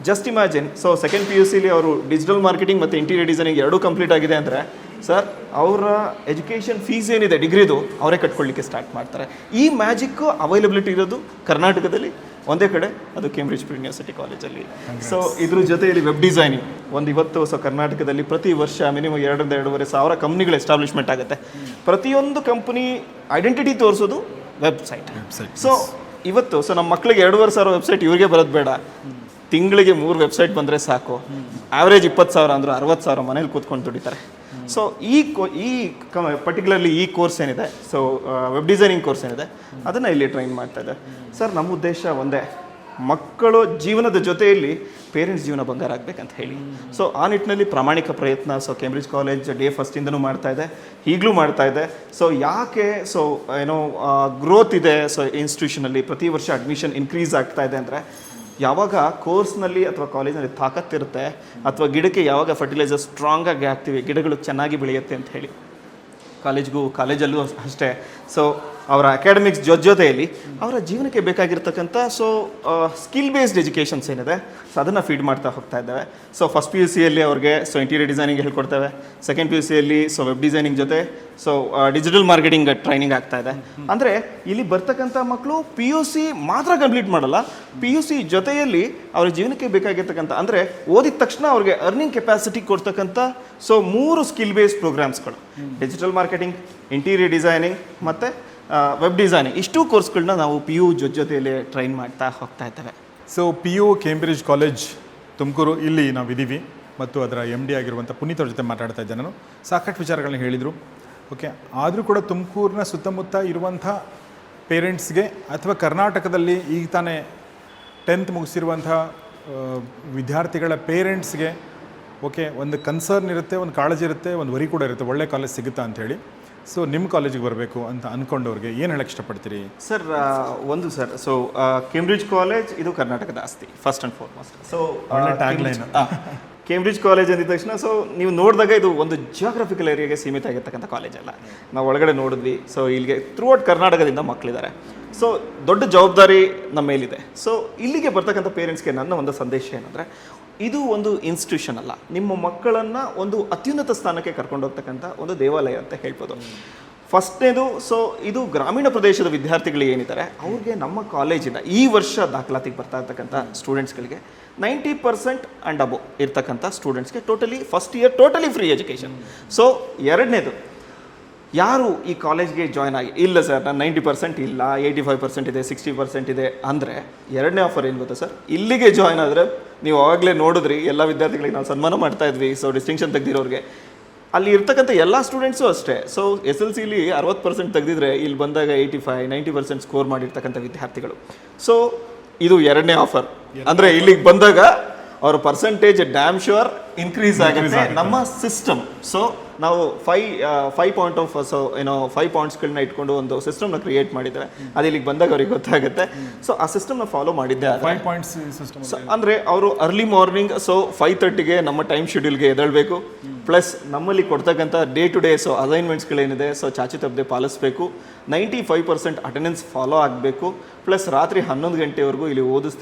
ಜಸ್ಟ್ ಇಮ್ಯಾಜಿನ್, ಸೆಕೆಂಡ್ PUCಲಿ ಅವರು ಡಿಜಿಟಲ್ ಮಾರ್ಕೆಟಿಂಗ್ ಮತ್ತು ಇಂಟೀರಿಯರ್ ಡಿಸೈನಿಂಗ್ ಎರಡೂ ಕಂಪ್ಲೀಟ್ ಆಗಿದೆ ಅಂದರೆ ಸರ್ ಅವರ ಎಜುಕೇಷನ್ ಫೀಸ್ ಏನಿದೆ ಡಿಗ್ರಿದು ಅವರೇ ಕಟ್ಕೊಳ್ಳಿಕ್ಕೆ ಸ್ಟಾರ್ಟ್ ಮಾಡ್ತಾರೆ. ಈ ಮ್ಯಾಜಿಕ್ಕು ಅವೈಲಬಿಲಿಟಿ ಇರೋದು ಕರ್ನಾಟಕದಲ್ಲಿ ಒಂದೇ ಕಡೆ, ಅದು ಕೇಂಬ್ರಿಡ್ಜ್ ಯೂನಿವರ್ಸಿಟಿ ಕಾಲೇಜಲ್ಲಿ. ಸೊ ಇದ್ರ ಜೊತೆಯಲ್ಲಿ ವೆಬ್ ಡಿಸೈನಿಂಗ್ ಇವತ್ತು ಸೊ ಕರ್ನಾಟಕದಲ್ಲಿ ಪ್ರತಿ ವರ್ಷ ಮಿನಿಮಮ್ 2,500 ಕಂಪ್ನಿಗಳು ಎಸ್ಟಾಬ್ಲಿಷ್ಮೆಂಟ್ ಆಗುತ್ತೆ. ಪ್ರತಿಯೊಂದು ಕಂಪ್ನಿ ಐಡೆಂಟಿಟಿ ತೋರಿಸೋದು ವೆಬ್ಸೈಟ್. ಸೊ ಇವತ್ತು ಸೊ ನಮ್ಮ ಮಕ್ಕಳಿಗೆ 2,500 ವೆಬ್ಸೈಟ್ ಇವ್ರಿಗೆ ಬರೋದು ಬೇಡ, ತಿಂಗಳಿಗೆ 3 ವೆಬ್ಸೈಟ್ ಬಂದರೆ ಸಾಕು. ಆವ್ರೇಜ್ 20,000 ಅಂದ್ರೆ 60,000 ಮನೇಲಿ ಕೂತ್ಕೊಂಡು ದುಡಿತಾರೆ. ಸೊ ಪರ್ಟಿಕ್ಯುಲರ್ಲಿ ಈ ಕೋರ್ಸ್ ಏನಿದೆ, ಸೊ ವೆಬ್ ಡಿಸೈನಿಂಗ್ ಕೋರ್ಸ್ ಏನಿದೆ ಅದನ್ನು ಇಲ್ಲಿ ಟ್ರೈನ್ ಮಾಡ್ತಾ ಇದೆ. ಸರ್ ನಮ್ಮ ಉದ್ದೇಶ ಒಂದೇ, ಮಕ್ಕಳು ಜೀವನದ ಜೊತೆಯಲ್ಲಿ ಪೇರೆಂಟ್ಸ್ ಜೀವನ ಬಂಗಾರ ಆಗಬೇಕಂತ ಹೇಳಿ. ಸೊ ಆ ನಿಟ್ಟಿನಲ್ಲಿ ಪ್ರಾಮಾಣಿಕ ಪ್ರಯತ್ನ ಸೊ ಕೇಂಬ್ರಿಡ್ಜ್ ಕಾಲೇಜ್ ಡೇ ಫಸ್ಟಿಂದನೂ ಮಾಡ್ತಾ ಇದೆ, ಈಗಲೂ ಮಾಡ್ತಾ ಇದೆ. ಸೊ ಯಾಕೆ ಸೊ ಗ್ರೋತ್ ಇದೆ ಸೊ ಇನ್ಸ್ಟಿಟ್ಯೂಷನಲ್ಲಿ, ಪ್ರತಿ ವರ್ಷ ಅಡ್ಮಿಷನ್ ಇನ್ಕ್ರೀಸ್ ಆಗ್ತಾ ಇದೆ ಅಂದರೆ, ಯಾವಾಗ ಕೋರ್ಸ್ನಲ್ಲಿ ಅಥವಾ ಕಾಲೇಜ್ನಲ್ಲಿ ತಾಕತ್ತಿರುತ್ತೆ ಅಥವಾ ಗಿಡಕ್ಕೆ ಯಾವಾಗ ಫರ್ಟಿಲೈಸರ್ ಸ್ಟ್ರಾಂಗಾಗಿ ಹಾಕ್ತೀವಿ ಗಿಡಗಳು ಚೆನ್ನಾಗಿ ಬೆಳೆಯುತ್ತೆ ಅಂತ ಹೇಳಿ. ಕಾಲೇಜಲ್ಲೂ ಅಷ್ಟೇ. ಸೊ ಅವರ ಅಕಾಡೆಮಿಕ್ಸ್ ಜೊತೆಯಲ್ಲಿ ಅವರ ಜೀವನಕ್ಕೆ ಬೇಕಾಗಿರ್ತಕ್ಕಂಥ ಸೊ ಸ್ಕಿಲ್ ಬೇಸ್ಡ್ ಎಜುಕೇಷನ್ಸ್ ಏನಿದೆ ಸೊ ಅದನ್ನು ಫೀಡ್ ಮಾಡ್ತಾ ಹೋಗ್ತಾ ಇದ್ದಾವೆ. ಸೊ ಫಸ್ಟ್ PUCಯಲ್ಲಿ ಅವ್ರಿಗೆ ಸೊ ಇಂಟೀರಿಯರ್ ಡಿಸೈನಿಂಗ್ ಹೇಳ್ಕೊಡ್ತೇವೆ. ಸೆಕೆಂಡ್ PUCಯಲ್ಲಿ ಸೊ ವೆಬ್ ಡಿಸೈನಿಂಗ್ ಜೊತೆ ಸೊ ಡಿಜಿಟಲ್ ಮಾರ್ಕೆಟಿಂಗ್ ಟ್ರೈನಿಂಗ್ ಆಗ್ತಾ ಇದೆ. ಅಂದರೆ ಇಲ್ಲಿ ಬರ್ತಕ್ಕಂಥ ಮಕ್ಕಳು PUC ಮಾತ್ರ ಕಂಪ್ಲೀಟ್ ಮಾಡಲ್ಲ, PUC ಜೊತೆಯಲ್ಲಿ ಅವ್ರ ಜೀವನಕ್ಕೆ ಬೇಕಾಗಿರ್ತಕ್ಕಂಥ ಅಂದರೆ ಓದಿದ ತಕ್ಷಣ ಅವ್ರಿಗೆ ಅರ್ನಿಂಗ್ ಕೆಪಾಸಿಟಿ ಕೊಡ್ತಕ್ಕಂಥ ಸೊ 3 ಸ್ಕಿಲ್ ಬೇಸ್ಡ್ ಪ್ರೋಗ್ರಾಮ್ಸ್ಗಳು, ಡಿಜಿಟಲ್ ಮಾರ್ಕೆಟಿಂಗ್, ಇಂಟೀರಿಯರ್ ಡಿಸೈನಿಂಗ್ ಮತ್ತು ವೆಬ್ ಡಿಸೈನಿಂಗ್, ಇಷ್ಟು ಕೋರ್ಸ್ಗಳನ್ನ ನಾವು PU ಜೊತೆಯಲ್ಲಿ ಟ್ರೈನ್ ಮಾಡ್ತಾ ಹೋಗ್ತಾ ಇದ್ದೇವೆ. So PU Cambridge college Tumakuru ಇಲ್ಲಿ ನಾವಿದ್ದೀವಿ ಮತ್ತು ಅದರ MD ಆಗಿರುವಂಥ ಪುನೀತ್ ಅವ್ರ ಜೊತೆ ಮಾತಾಡ್ತಾ ಇದ್ದೆ. ನಾನು ಸಾಕಷ್ಟು ವಿಚಾರಗಳನ್ನ ಹೇಳಿದರು. ಓಕೆ, ಆದರೂ ಕೂಡ ತುಮಕೂರಿನ ಸುತ್ತಮುತ್ತ ಇರುವಂಥ ಪೇರೆಂಟ್ಸ್ಗೆ ಅಥವಾ ಕರ್ನಾಟಕದಲ್ಲಿ ಈಗ ತಾನೇ 10th ಮುಗಿಸಿರುವಂಥ ವಿದ್ಯಾರ್ಥಿಗಳ ಪೇರೆಂಟ್ಸ್ಗೆ ಓಕೆ ಒಂದು ಕನ್ಸರ್ನ್ ಇರುತ್ತೆ, ಒಂದು ಕಾಳಜಿ ಇರುತ್ತೆ, ಒಂದು ವರಿ ಕೂಡ ಇರುತ್ತೆ, ಒಳ್ಳೆ ಕಾಲೇಜ್ ಸಿಗುತ್ತಾ ಅಂಥೇಳಿ. ಸೊ ನಿಮ್ಮ ಕಾಲೇಜಿಗೆ ಬರಬೇಕು ಅಂತ ಅಂದ್ಕೊಂಡವ್ರಿಗೆ ಏನು ಹೇಳಕ್ಕೆ ಇಷ್ಟಪಡ್ತೀರಿ? ಸರ್ ಸೊ ಕೇಂಬ್ರಿಡ್ಜ್ ಕಾಲೇಜ್ ಇದು ಕರ್ನಾಟಕದ ಆಸ್ತಿ first and foremost. So Cambridge college ಅಂದಿದ ತಕ್ಷಣ ಸೊ ನೀವು ನೋಡಿದಾಗ ಇದು ಒಂದು ಜಿಯೋಗ್ರಫಿಕಲ್ ಏರಿಯಾಗೆ ಸೀಮಿತ ಆಗಿರ್ತಕ್ಕಂಥ ಕಾಲೇಜ್ ಅಲ್ಲ. ನಾವು ಒಳಗಡೆ ನೋಡಿದ್ವಿ. ಸೊ ಇಲ್ಲಿಗೆ ಥ್ರೂಔಟ್ ಕರ್ನಾಟಕದಿಂದ ಮಕ್ಕಳಿದ್ದಾರೆ. ಸೊ ದೊಡ್ಡ ಜವಾಬ್ದಾರಿ ನಮ್ಮ ಮೇಲಿದೆ. ಸೊ ಇಲ್ಲಿಗೆ ಬರ್ತಕ್ಕಂಥ ಪೇರೆಂಟ್ಸ್ಗೆ ನನ್ನ ಒಂದು ಸಂದೇಶ ಏನಂದರೆ, ಇದು ಒಂದು ಇನ್ಸ್ಟಿಟ್ಯೂಷನ್ ಅಲ್ಲ, ನಿಮ್ಮ ಮಕ್ಕಳನ್ನು ಒಂದು ಅತ್ಯುನ್ನತ ಸ್ಥಾನಕ್ಕೆ ಕರ್ಕೊಂಡು ಹೋಗ್ತಕ್ಕಂಥ ಒಂದು ದೇವಾಲಯ ಅಂತ ಹೇಳ್ಬೋದು. ಫಸ್ಟ್ನೇದು ಸೊ ಇದು ಗ್ರಾಮೀಣ ಪ್ರದೇಶದ ವಿದ್ಯಾರ್ಥಿಗಳು ಏನಿದ್ದಾರೆ ಅವ್ರಿಗೆ ನಮ್ಮ ಕಾಲೇಜಿಂದ ಈ ವರ್ಷ ದಾಖಲಾತಿಗೆ ಬರ್ತಾ ಇರ್ತಕ್ಕಂಥ ಸ್ಟೂಡೆಂಟ್ಸ್ಗಳಿಗೆ 90% ಆ್ಯಂಡ್ ಅಬೋ ಇರ್ತಕ್ಕಂಥ ಸ್ಟೂಡೆಂಟ್ಸ್ಗೆ totally first year totally free education. So ಎರಡನೇದು, ಯಾರು ಈ ಕಾಲೇಜ್ಗೆ ಜಾಯ್ನ್ ಆಗಿ ಇಲ್ಲ ಸರ್ ನಾನು 90% ಇಲ್ಲ, 85% ಇದೆ, 60% ಇದೆ ಅಂದರೆ, ಎರಡನೇ ಆಫರ್ ಏನು ಗೊತ್ತಾ ಸರ್, ಇಲ್ಲಿಗೆ ಜಾಯ್ನ್ ಆದರೆ ನೀವು ಆವಾಗಲೇ ನೋಡಿದ್ರಿ ಎಲ್ಲ ವಿದ್ಯಾರ್ಥಿಗಳಿಗೆ ನಾವು ಸನ್ಮಾನ ಮಾಡ್ತಾ ಇದ್ವಿ. ಸೊ ಡಿಸ್ಟಿಂಕ್ಷನ್ ತೆಗೆದಿರೋರಿಗೆ ಅಲ್ಲಿ ಇರ್ತಕ್ಕಂಥ ಎಲ್ಲ ಸ್ಟೂಡೆಂಟ್ಸು ಅಷ್ಟೇ. ಸೊ SLCಲಿ 60% ತೆಗೆದಿದ್ರೆ ಇಲ್ಲಿ ಬಂದಾಗ 85-90% ಸ್ಕೋರ್ ಮಾಡಿರ್ತಕ್ಕಂಥ ವಿದ್ಯಾರ್ಥಿಗಳು. ಸೊ ಇದು ಎರಡನೇ ಆಫರ್. ಅಂದರೆ ಇಲ್ಲಿಗೆ ಬಂದಾಗ ಅವ್ರ ಪರ್ಸೆಂಟೇಜ್ ಡ್ಯಾಮ್ ಶ್ಯೂರ್ ಇನ್ಕ್ರೀಸ್ ಆಗುತ್ತೆ ನಮ್ಮ ಸಿಸ್ಟಮ್. ಸೊ ನಾವು 5 ಪಾಯಿಂಟ್ಸ್ಗಳನ್ನ ಇಟ್ಕೊಂಡು ಒಂದು ಸಿಸ್ಟಮ್ನ ಕ್ರಿಯೇಟ್ ಮಾಡಿದ್ದೇವೆ. ಅದು ಇಲ್ಲಿಗೆ ಬಂದಾಗ ಅವ್ರಿಗೆ ಗೊತ್ತಾಗುತ್ತೆ. ಸೊ ಆ ಸಿಸ್ಟಮ್ನ ಫಾಲೋ ಮಾಡಿದ್ದೆ. 5 ಪಾಯಿಂಟ್ಸ್ ಸಿಸ್ಟಮ್ ಅಂದರೆ ಅವರು ಅರ್ಲಿ ಮಾರ್ನಿಂಗ್ ಸೊ 5:30ಗೆ ನಮ್ಮ ಟೈಮ್ ಶೆಡ್ಯೂಲ್ಗೆ ಎದ್ದೇಳಬೇಕು. ಪ್ಲಸ್ ನಮ್ಮಲ್ಲಿ ಕೊಡ್ತಕ್ಕಂಥ ಡೇ ಟು ಡೇ ಸೊ ಅಸೈನ್ಮೆಂಟ್ಸ್ಗಳೇನಿದೆ ಸೊ ಚಾಚು ತಪ್ಪದೆ ಪಾಲಿಸಬೇಕು. 95% ಅಟೆಂಡೆನ್ಸ್ ಫಾಲೋ ಆಗಬೇಕು. ಪ್ಲಸ್ ರಾತ್ರಿ 11 ಗಂಟೆವರೆಗೂ ಇಲ್ಲಿ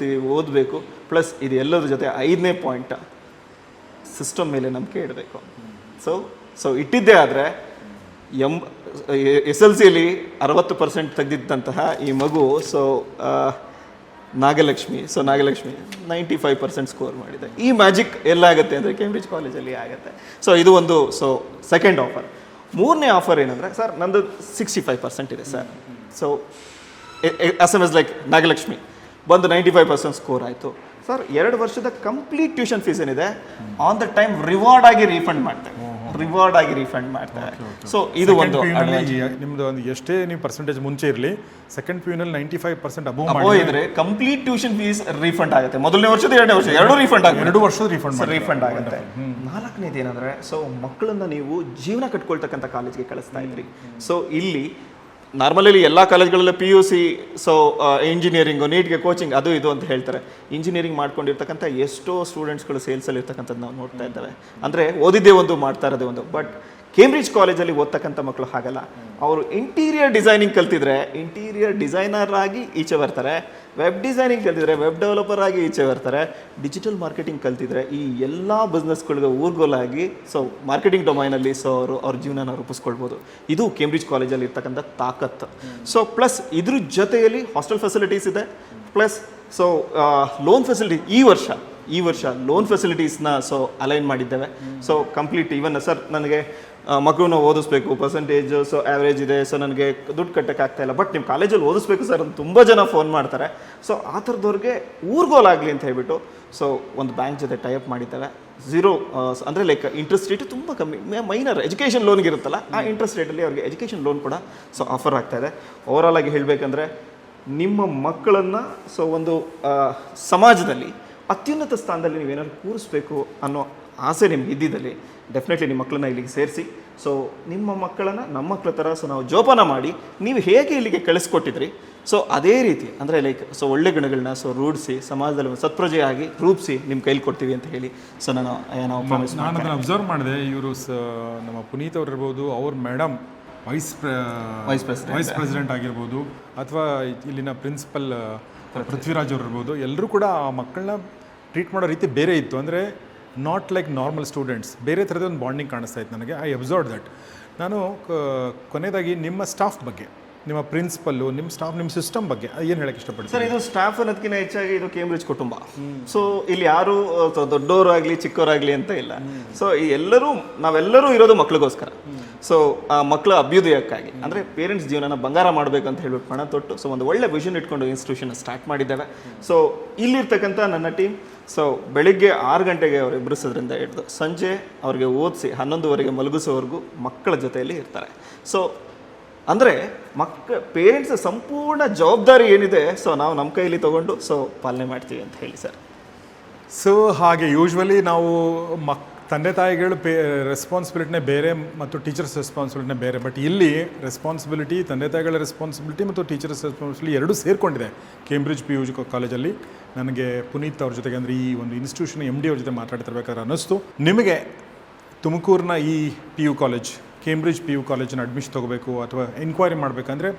ಓದಬೇಕು. ಪ್ಲಸ್ ಇದು ಎಲ್ಲರ ಜೊತೆ 5ನೇ ಪಾಯಿಂಟ್, ಸಿಸ್ಟಮ್ ಮೇಲೆ ನಂಬಿಕೆ ಇಡಬೇಕು. ಸೊ ಇಟ್ಟಿದ್ದೇ ಆದರೆ SLCಯಲ್ಲಿ 60% ತೆಗೆದಿದ್ದಂತಹ ಈ ಮಗು ಸೊ ನಾಗಲಕ್ಷ್ಮಿ 95% ಸ್ಕೋರ್ ಮಾಡಿದೆ. ಈ ಮ್ಯಾಜಿಕ್ ಎಲ್ಲಾಗುತ್ತೆ ಅಂದರೆ ಕೇಂಬ್ರಿಡ್ಜ್ ಕಾಲೇಜಲ್ಲಿ ಆಗುತ್ತೆ. ಸೊ ಇದು ಒಂದು ಸೊ ಸೆಕೆಂಡ್ ಆಫರ್. ಮೂರನೇ ಆಫರ್ ಏನಂದರೆ, ಸರ್ ನಂದು 65% ಇದೆ sir. So SMS like Nagalakshmi ಬಂದು 95% ಸ್ಕೋರ್ ಆಯಿತು ಸರ್. 2 ವರ್ಷದ ಕಂಪ್ಲೀಟ್ ಟ್ಯೂಷನ್ ಫೀಸ್ ಏನಿದೆ ಆನ್ ದ ಟೈಮ್ ರಿವಾರ್ಡ್ ಆಗಿ ರೀಫಂಡ್ ಮಾಡ್ತಾರೆ. ಸೊ ಇದು ಒಂದು ನಿಮ್ದು ಒಂದು ಎಷ್ಟೇ ನೀವು ಪರ್ಸೆಂಟೇಜ್ ಮುಂಚೆ ಇರಲಿ, ಸೆಕೆಂಡ್ PUನಲ್ಲಿ 95% ಅಬೋವ್ ಇದ್ರೆ ಕಂಪ್ಲೀಟ್ ಟ್ಯೂಷನ್ ಫೀಸ್ ರೀಫಂಡ್ ಆಗುತ್ತೆ. ಮೊದಲನೇ ವರ್ಷದ 2ನೇ ವರ್ಷ ಎರಡೂ ರೀಫಂಡ್ ಆಗುತ್ತೆ. 2 ವರ್ಷದ ರೀಫಂಡ್ ಆಗುತ್ತೆ. ನಾಲ್ಕನೇದು ಏನಂದ್ರೆ, ಸೊ ಮಕ್ಕಳನ್ನ ನೀವು ಜೀವನ ಕಟ್ಕೊಳ್ತಕ್ಕಂಥ ಕಾಲೇಜ್ಗೆ ಕಳಿಸ್ತಾ ಇದ್ರಿ. ಸೊ ಇಲ್ಲಿ ನಾರ್ಮಲಿ ಎಲ್ಲ ಕಾಲೇಜ್ಗಳಲ್ಲಿ PUC ಸೊ ಇಂಜಿನಿಯರಿಂಗು, ನೀಟ್ಗೆ ಕೋಚಿಂಗ್ ಅದು ಇದು ಅಂತ ಹೇಳ್ತಾರೆ. ಇಂಜಿನಿಯರಿಂಗ್ ಮಾಡ್ಕೊಂಡಿರ್ತಕ್ಕಂಥ ಎಷ್ಟೋ ಸ್ಟೂಡೆಂಟ್ಸ್ಗಳು ಸೇಲ್ಸಲ್ಲಿ ಇರ್ತಕ್ಕಂಥದ್ದು ನಾವು ನೋಡ್ತಾ ಇದ್ದೇವೆ. ಅಂದರೆ ಓದಿದ್ದೇ ಒಂದು, ಮಾಡ್ತಾ ಇರೋದೇ ಒಂದು. ಬಟ್ ಕೇಂಬ್ರಿಡ್ಜ್ ಕಾಲೇಜಲ್ಲಿ ಓದ್ತಕ್ಕಂಥ ಮಕ್ಕಳು ಹಾಗಲ್ಲ. ಅವರು ಇಂಟೀರಿಯರ್ ಡಿಸೈನಿಂಗ್ ಕಲ್ತಿದ್ರೆ ಇಂಟೀರಿಯರ್ ಡಿಸೈನರ್ ಆಗಿ ಈಚೆ ಬರ್ತಾರೆ, ವೆಬ್ ಡಿಸೈನಿಂಗ್ ಕಲ್ತಿದ್ರೆ ವೆಬ್ ಡೆವಲಪರ್ ಆಗಿ ಈಚೆ ಬರ್ತಾರೆ, ಡಿಜಿಟಲ್ ಮಾರ್ಕೆಟಿಂಗ್ ಕಲ್ತಿದ್ರೆ ಈ ಎಲ್ಲ ಬಿಸ್ನೆಸ್ಗಳಿಗೆ ಊರ್ಗೋಲಾಗಿ ಸೊ ಮಾರ್ಕೆಟಿಂಗ್ ಡೊಮೈನಲ್ಲಿ ಸೊ ಅವ್ರ ಜೀವನನ ರೂಪಿಸ್ಕೊಳ್ಬೋದು. ಇದು ಕೇಂಬ್ರಿಡ್ಜ್ ಕಾಲೇಜಲ್ಲಿ ಇರ್ತಕ್ಕಂಥ ತಾಕತ್ತು. ಸೊ ಪ್ಲಸ್ ಇದ್ರ ಜೊತೆಯಲ್ಲಿ ಹಾಸ್ಟೆಲ್ ಫೆಸಿಲಿಟೀಸ್ ಇದೆ, ಪ್ಲಸ್ ಸೊ ಲೋನ್ ಫೆಸಿಲಿಟಿ ಈ ವರ್ಷ ಲೋನ್ ಫೆಸಿಲಿಟೀಸ್ನ ಸೊ ಅಲೈನ್ ಮಾಡಿದ್ದೇವೆ. ಸೊ ಕಂಪ್ಲೀಟ್ ಈವನ್ ಸರ್ ನನಗೆ ಮಗುನ ಓದಿಸ್ಬೇಕು, ಪರ್ಸೆಂಟೇಜ್ ಸೊ ಆ್ಯಾವ್ರೇಜ್ ಇದೆ, ಸೊ ನನಗೆ ದುಡ್ಡು ಕಟ್ಟೋಕ್ಕಾಗ್ತಾ ಇಲ್ಲ, ಬಟ್ ನಿಮ್ಮ ಕಾಲೇಜಲ್ಲಿ ಓದಿಸ್ಬೇಕು ಸರ್ ಅಂತ ತುಂಬ ಜನ ಫೋನ್ ಮಾಡ್ತಾರೆ. ಸೊ ಆ ಥರದವ್ರಿಗೆ ಊರ್ಗೋಲಾಗಲಿ ಅಂತ ಹೇಳ್ಬಿಟ್ಟು ಸೊ ಒಂದು ಬ್ಯಾಂಕ್ ಜೊತೆ ಟೈಅಪ್ ಮಾಡಿದ್ದೇವೆ. 0 ಅಂದರೆ ಲೈಕ್ ಇಂಟ್ರೆಸ್ಟ್ ರೇಟ್ ತುಂಬ ಕಮ್ಮಿ, ಮೈನರ್ ಎಜುಕೇಷನ್ ಲೋನ್ಗೆ ಇರುತ್ತಲ್ಲ ಆ ಇಂಟ್ರೆಸ್ಟ್ ರೇಟಲ್ಲಿ ಅವ್ರಿಗೆ ಎಜುಕೇಷನ್ ಲೋನ್ ಕೂಡ ಸೊ ಆಫರ್ ಆಗ್ತಾಯಿದೆ. ಓವರಾಲ್ ಆಗಿ ಹೇಳಬೇಕಂದ್ರೆ ನಿಮ್ಮ ಮಕ್ಕಳನ್ನು ಸೊ ಒಂದು ಸಮಾಜದಲ್ಲಿ ಅತ್ಯುನ್ನತ ಸ್ಥಾನದಲ್ಲಿ ನೀವೇನಾದ್ರು ಕೂರಿಸ್ಬೇಕು ಅನ್ನೋ ಆಸೆ ನಿಮ್ಗೆ ಇದ್ದಿದ್ದಲ್ಲಿ ಡೆಫಿನೆಟ್ಲಿ ನಿಮ್ಮ ಮಕ್ಕಳನ್ನ ಇಲ್ಲಿಗೆ ಸೇರಿಸಿ. ಸೊ ನಿಮ್ಮ ಮಕ್ಕಳನ್ನು ನಮ್ಮ ಮಕ್ಕಳ ಥರ ಸೊ ನಾವು ಜೋಪಾನ ಮಾಡಿ ನೀವು ಹೇಗೆ ಇಲ್ಲಿಗೆ ಕಳಿಸ್ಕೊಟ್ಟಿದ್ರಿ ಸೊ ಅದೇ ರೀತಿ ಅಂದರೆ ಲೈಕ್ ಸೊ ಒಳ್ಳೆ ಗುಣಗಳನ್ನ ಸೊ ರೂಢಿಸಿ ಸಮಾಜದಲ್ಲಿ ಒಂದು ಸತ್ಪ್ರಜೆಯಾಗಿ ರೂಪಿಸಿ ನಿಮ್ಮ ಕೈಲಿ ಕೊಡ್ತೀವಿ ಅಂತ ಹೇಳಿ ಸೊ ನಾವು ಪ್ರಾಮಿಸ್. ನಾನು ಅದನ್ನು ಅಬ್ಸರ್ವ್ ಮಾಡಿದೆ. ಇವರು ನಮ್ಮ ಪುನೀತ್ ಅವ್ರು ಇರ್ಬೋದು, ಅವ್ರ ಮೇಡಮ್ ವೈಸ್ ಪ್ರೆಸಿಡೆಂಟ್ ಆಗಿರ್ಬೋದು, ಅಥವಾ ಇಲ್ಲಿನ ಪ್ರಿನ್ಸಿಪಲ್ ಪೃಥ್ವಿರಾಜ್ ಅವ್ರು ಇರ್ಬೋದು, ಎಲ್ಲರೂ ಕೂಡ ಆ ಮಕ್ಕಳನ್ನ ಟ್ರೀಟ್ ಮಾಡೋ ರೀತಿ ಬೇರೆ ಇತ್ತು. ಅಂದರೆ ನಾಟ್ ಲೈಕ್ ನಾರ್ಮಲ್ ಸ್ಟೂಡೆಂಟ್ಸ್, ಬೇರೆ ಥರದ ಒಂದು ಬಾಂಡಿಂಗ್ ಕಾಣಿಸ್ತಾ ಇತ್ತು ನನಗೆ. I observe that. ನಾನು ಕೊನೆಯದಾಗಿ ನಿಮ್ಮ ಸ್ಟಾಫ್ ಬಗ್ಗೆ, ನಿಮ್ಮ ಪ್ರಿನ್ಸಿಪಲ್ಲು, ನಿಮ್ಮ ಸ್ಟಾಫ್, ನಿಮ್ಮ ಸಿಸ್ಟಮ್ ಬಗ್ಗೆ ಏನು ಹೇಳಕ್ಕೆ ಇಷ್ಟಪಡ್ತೀನಿ ಸರ್? ಇದು ಸ್ಟಾಫ್ ಅನ್ನೋದಕ್ಕಿಂತ ಹೆಚ್ಚಾಗಿ ಇದು ಕೇಂಬ್ರಿಡ್ಜ್ ಕುಟುಂಬ. ಸೊ ಇಲ್ಲಿ ಯಾರು ದೊಡ್ಡವರಾಗಲಿ ಚಿಕ್ಕವರಾಗಲಿ ಅಂತ ಇಲ್ಲ. ಸೊ ಈ ನಾವೆಲ್ಲರೂ ಇರೋದು ಮಕ್ಳಿಗೋಸ್ಕರ. ಸೊ ಆ ಮಕ್ಕಳ ಅಭ್ಯುದಯಕ್ಕಾಗಿ ಅಂದರೆ ಪೇರೆಂಟ್ಸ್ ಜೀವನನ ಬಂಗಾರ ಮಾಡಬೇಕು ಅಂತ ಹೇಳ್ಬಿಟ್ಟು ಪಣ ತೊಟ್ಟು ಸೊ ಒಂದು ಒಳ್ಳೆ ವಿಷನ್ ಇಟ್ಕೊಂಡು ಇನ್ಸ್ಟಿಟ್ಯೂಷನ್ ಸ್ಟಾರ್ಟ್ ಮಾಡಿದ್ದೇವೆ. ಸೊ ಇಲ್ಲಿರ್ತಕ್ಕಂಥ ನನ್ನ ಟೀಮ್ ಸೊ ಬೆಳಿಗ್ಗೆ 6 ಗಂಟೆಗೆ ಅವ್ರು ಎಬ್ಬರಿಸೋದ್ರಿಂದ ಹಿಡಿದು ಸಂಜೆ ಅವ್ರಿಗೆ ಓದಿಸಿ 11ವರೆಗೆ ಮಲಗಿಸೋವರೆಗೂ ಮಕ್ಕಳ ಜೊತೆಯಲ್ಲಿ ಇರ್ತಾರೆ. ಸೊ ಅಂದರೆ ಪೇರೆಂಟ್ಸ್ ಸಂಪೂರ್ಣ ಜವಾಬ್ದಾರಿ ಏನಿದೆ ಸೊ ನಾವು ನಮ್ಮ ಕೈಯಲ್ಲಿ ತೊಗೊಂಡು ಸೊ ಪಾಲನೆ ಮಾಡ್ತೀವಿ ಅಂತ ಹೇಳಿ ಸರ್. ಸೊ ಹಾಗೆ ಯೂಶ್ವಲಿ ನಾವು ತಂದೆ ತಾಯಿಗಳು ರೆಸ್ಪಾನ್ಸಿಬಿಲಿಟಿನೇ ಬೇರೆ ಮತ್ತು ಟೀಚರ್ಸ್ ರೆಸ್ಪಾನ್ಸಿಬಿಲಿಟಿನೇ ಬೇರೆ. ಬಟ್ ಇಲ್ಲಿ ರೆಸ್ಪಾನ್ಸಿಬಿಲಿಟಿ, ತಂದೆ ತಾಯಿಗಳ ರೆಸ್ಪಾನ್ಸಿಬಿಲಿಟಿ ಮತ್ತು ಟೀಚರ್ಸ್ ರೆಸ್ಪಾನ್ಸಿಬಿಲಿಟಿ ಎರಡೂ ಸೇರಿಕೊಂಡಿದೆ ಕೇಂಬ್ರಿಡ್ಜ್ PU ಕಾಲೇಜಲ್ಲಿ. ನನಗೆ ಪುನೀತ್ ಅವ್ರ ಜೊತೆಗೆ ಅಂದರೆ ಈ ಒಂದು ಇನ್ಸ್ಟಿಟ್ಯೂಷನ್ MD ಅವ್ರ ಜೊತೆ ಮಾತಾಡ್ತಿರ್ಬೇಕಾದ್ರೆ ಅನ್ನಿಸ್ತು, ನಿಮಗೆ ತುಮಕೂರಿನ ಈ PU ಕಾಲೇಜ್, ಕೇಂಬ್ರಿಡ್ಜ್ PU ಕಾಲೇಜಿನ ಅಡ್ಮಿಷನ್ ತೊಗೋಬೇಕು ಅಥವಾ ಎನ್ಕ್ವೈರಿ ಮಾಡಬೇಕಂದ್ರೆ